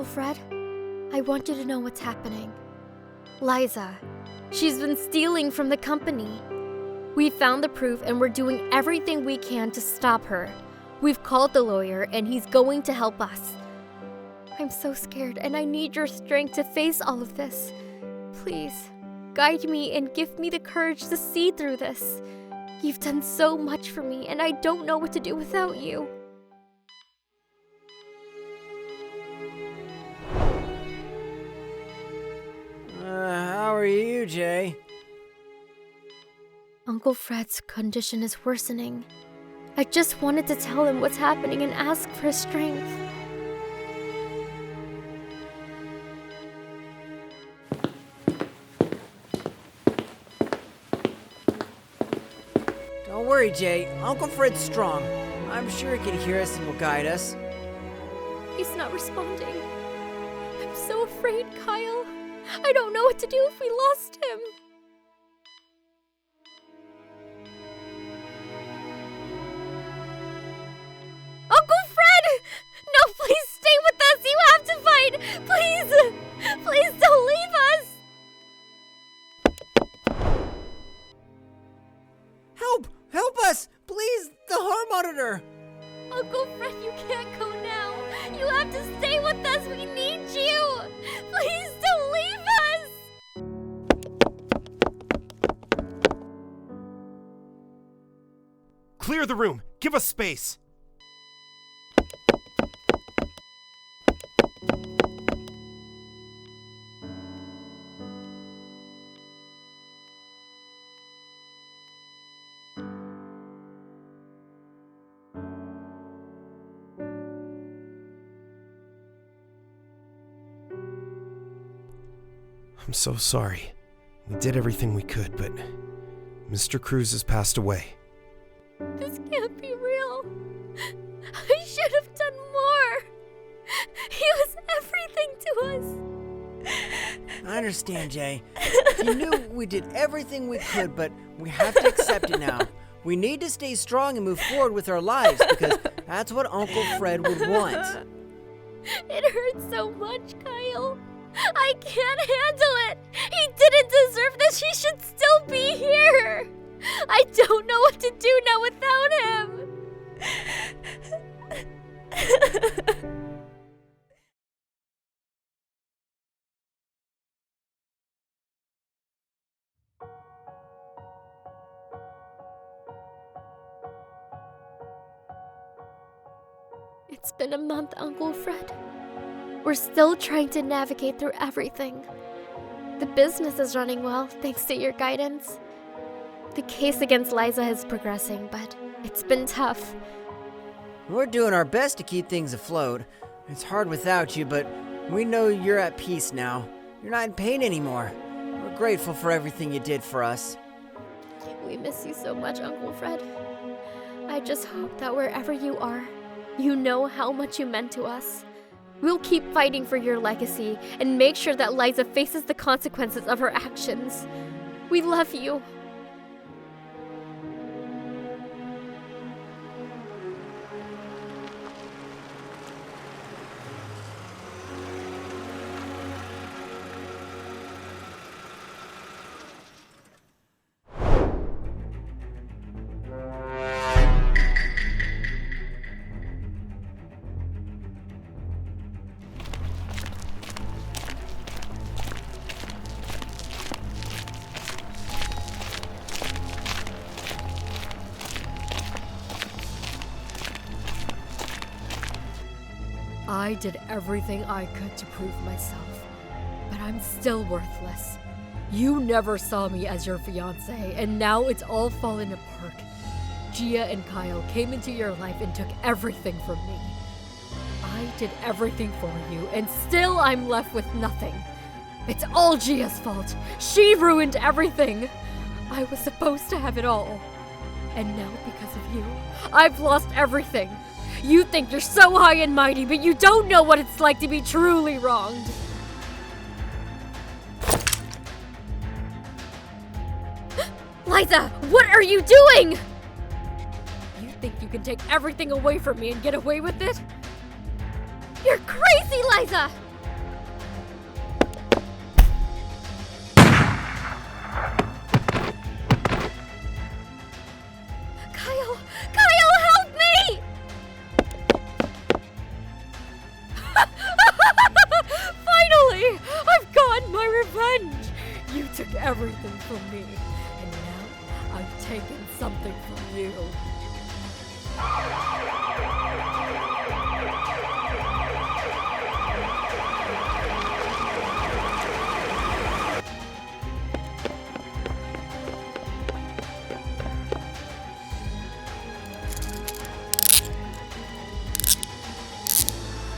Uncle Fred, I want you to know what's happening. Liza, she's been stealing from the company. We found the proof and we're doing everything we can to stop her. We've called the lawyer and he's going to help us. I'm so scared and I need your strength to face all of this. Please, guide me and give me the courage to see through this. You've done so much for me and I don't know what to do without you. How are you, Jay? Uncle Fred's condition is worsening. I just wanted to tell him what's happening and ask for his strength. Don't worry, Jay. Uncle Fred's strong. I'm sure he can hear us and will guide us. He's not responding. I'm so afraid, Kyle. I don't know what to do if we lost him. Uncle Fred! No, please stay with us! You have to fight! Please! Please don't leave us! Help! Help us! Please! The heart monitor! Uncle Fred, you can't go now. You have to stay with us. We need you. Please don't leave us. Clear the room. Give us space. I'm so sorry. We did everything we could, but Mr. Cruz has passed away. This can't be real. I should have done more. He was everything to us. I understand, Jay. You knew we did everything we could, but we have to accept it now. We need to stay strong and move forward with our lives because that's what Uncle Fred would want. It hurts so much, Kyle. I can't handle it! He didn't deserve this! He should still be here! I don't know what to do now without him! It's been a month, Uncle Fred. We're still trying to navigate through everything. The business is running well, thanks to your guidance. The case against Liza is progressing, but it's been tough. We're doing our best to keep things afloat. It's hard without you, but we know you're at peace now. You're not in pain anymore. We're grateful for everything you did for us. We miss you so much, Uncle Fred. I just hope that wherever you are, you know how much you meant to us. We'll keep fighting for your legacy and make sure that Liza faces the consequences of her actions. We love you. I did everything I could to prove myself, but I'm still worthless. You never saw me as your fiancé, and now it's all fallen apart. Gia and Kyle came into your life and took everything from me. I did everything for you, and still I'm left with nothing. It's all Gia's fault. She ruined everything. I was supposed to have it all. And now, because of you, I've lost everything. You think you're so high and mighty, but you don't know what it's like to be truly wronged. Liza, what are you doing? You think you can take everything away from me and get away with it? You're crazy, Liza! everything from me, and now I've taken something from you.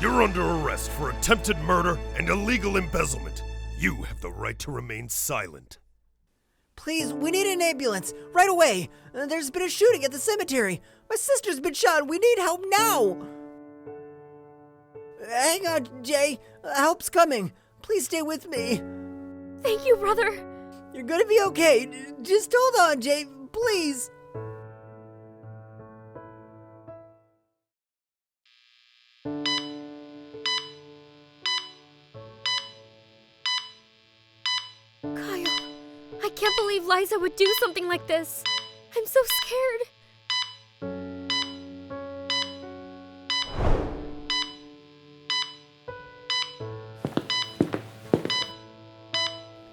You're under arrest for attempted murder and illegal embezzlement. You have the right to remain silent. Please, we need an ambulance, right away. There's been a shooting at the cemetery. My sister's been shot. We need help now. Hang on, Jay. Help's coming. Please stay with me. Thank you, brother. You're gonna be okay. Just hold on, Jay. Please. Kyle, I can't believe Liza would do something like this. I'm so scared.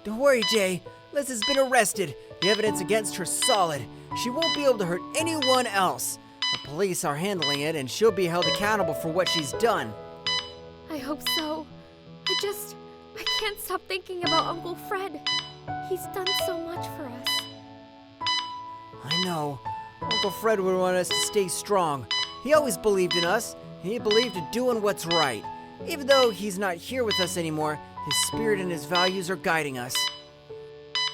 Don't worry, Jay. Liza's been arrested. The evidence against her's solid. She won't be able to hurt anyone else. The police are handling it, and she'll be held accountable for what she's done. I hope so. I can't stop thinking about Uncle Fred. He's done so much for us. I know. Uncle Fred would want us to stay strong. He always believed in us. He believed in doing what's right. Even though he's not here with us anymore, his spirit and his values are guiding us.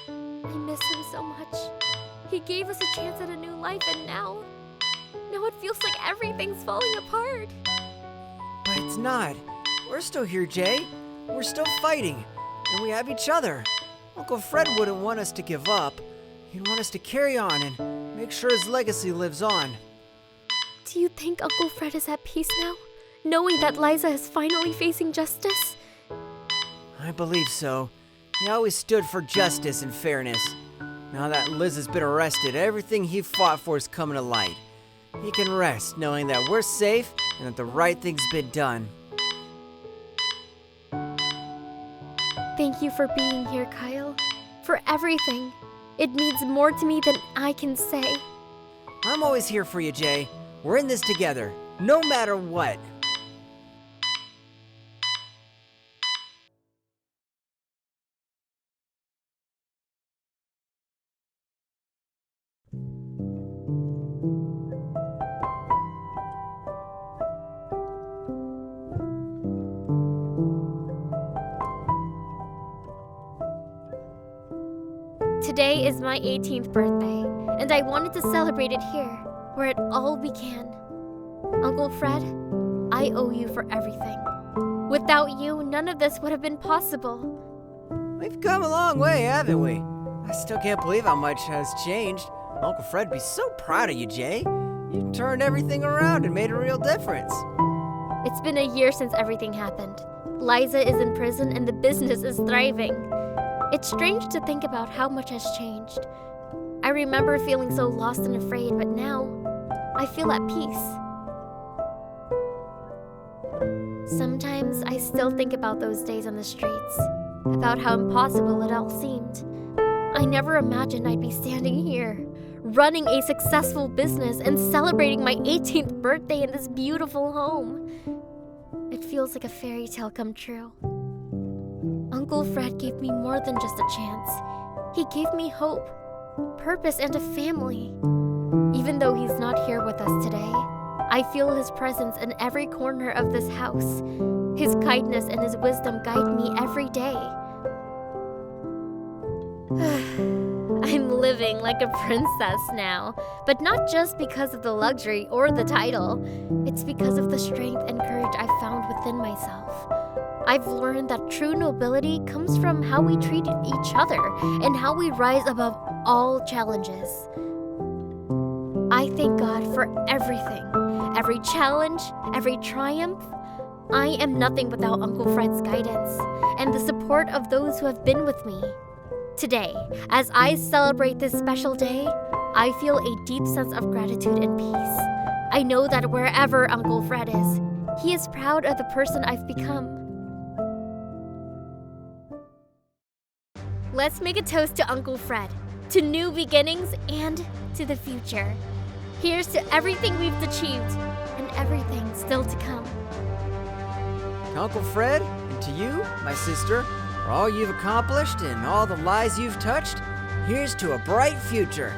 I miss him so much. He gave us a chance at a new life, and now it feels like everything's falling apart. But it's not. We're still here, Jay. We're still fighting, and we have each other. Uncle Fred wouldn't want us to give up. He'd want us to carry on and make sure his legacy lives on. Do you think Uncle Fred is at peace now, knowing that Liza is finally facing justice? I believe so. He always stood for justice and fairness. Now that Liz has been arrested, everything he fought for is coming to light. He can rest knowing that we're safe and that the right thing's been done. Thank you for being here, Kyle. For everything. It means more to me than I can say. I'm always here for you, Jay. We're in this together, no matter what. Today is my 18th birthday, and I wanted to celebrate it here, where it all began. Uncle Fred, I owe you for everything. Without you, none of this would have been possible. We've come a long way, haven't we? I still can't believe how much has changed. Uncle Fred'd be so proud of you, Jay. You turned everything around and made a real difference. It's been a year since everything happened. Liza is in prison and the business is thriving. It's strange to think about how much has changed. I remember feeling so lost and afraid, but now I feel at peace. Sometimes I still think about those days on the streets, about how impossible it all seemed. I never imagined I'd be standing here, running a successful business and celebrating my 18th birthday in this beautiful home. It feels like a fairy tale come true. Uncle Fred gave me more than just a chance. He gave me hope, purpose, and a family. Even though he's not here with us today, I feel his presence in every corner of this house. His kindness and his wisdom guide me every day. I'm living like a princess now, but not just because of the luxury or the title. It's because of the strength and courage I've found within myself. I've learned that true nobility comes from how we treat each other and how we rise above all challenges. I thank God for everything, every challenge, every triumph. I am nothing without Uncle Fred's guidance and the support of those who have been with me. Today, as I celebrate this special day, I feel a deep sense of gratitude and peace. I know that wherever Uncle Fred is, he is proud of the person I've become. Let's make a toast to Uncle Fred, to new beginnings, and to the future. Here's to everything we've achieved, and everything still to come. To Uncle Fred, and to you, my sister, for all you've accomplished and all the lives you've touched, here's to a bright future.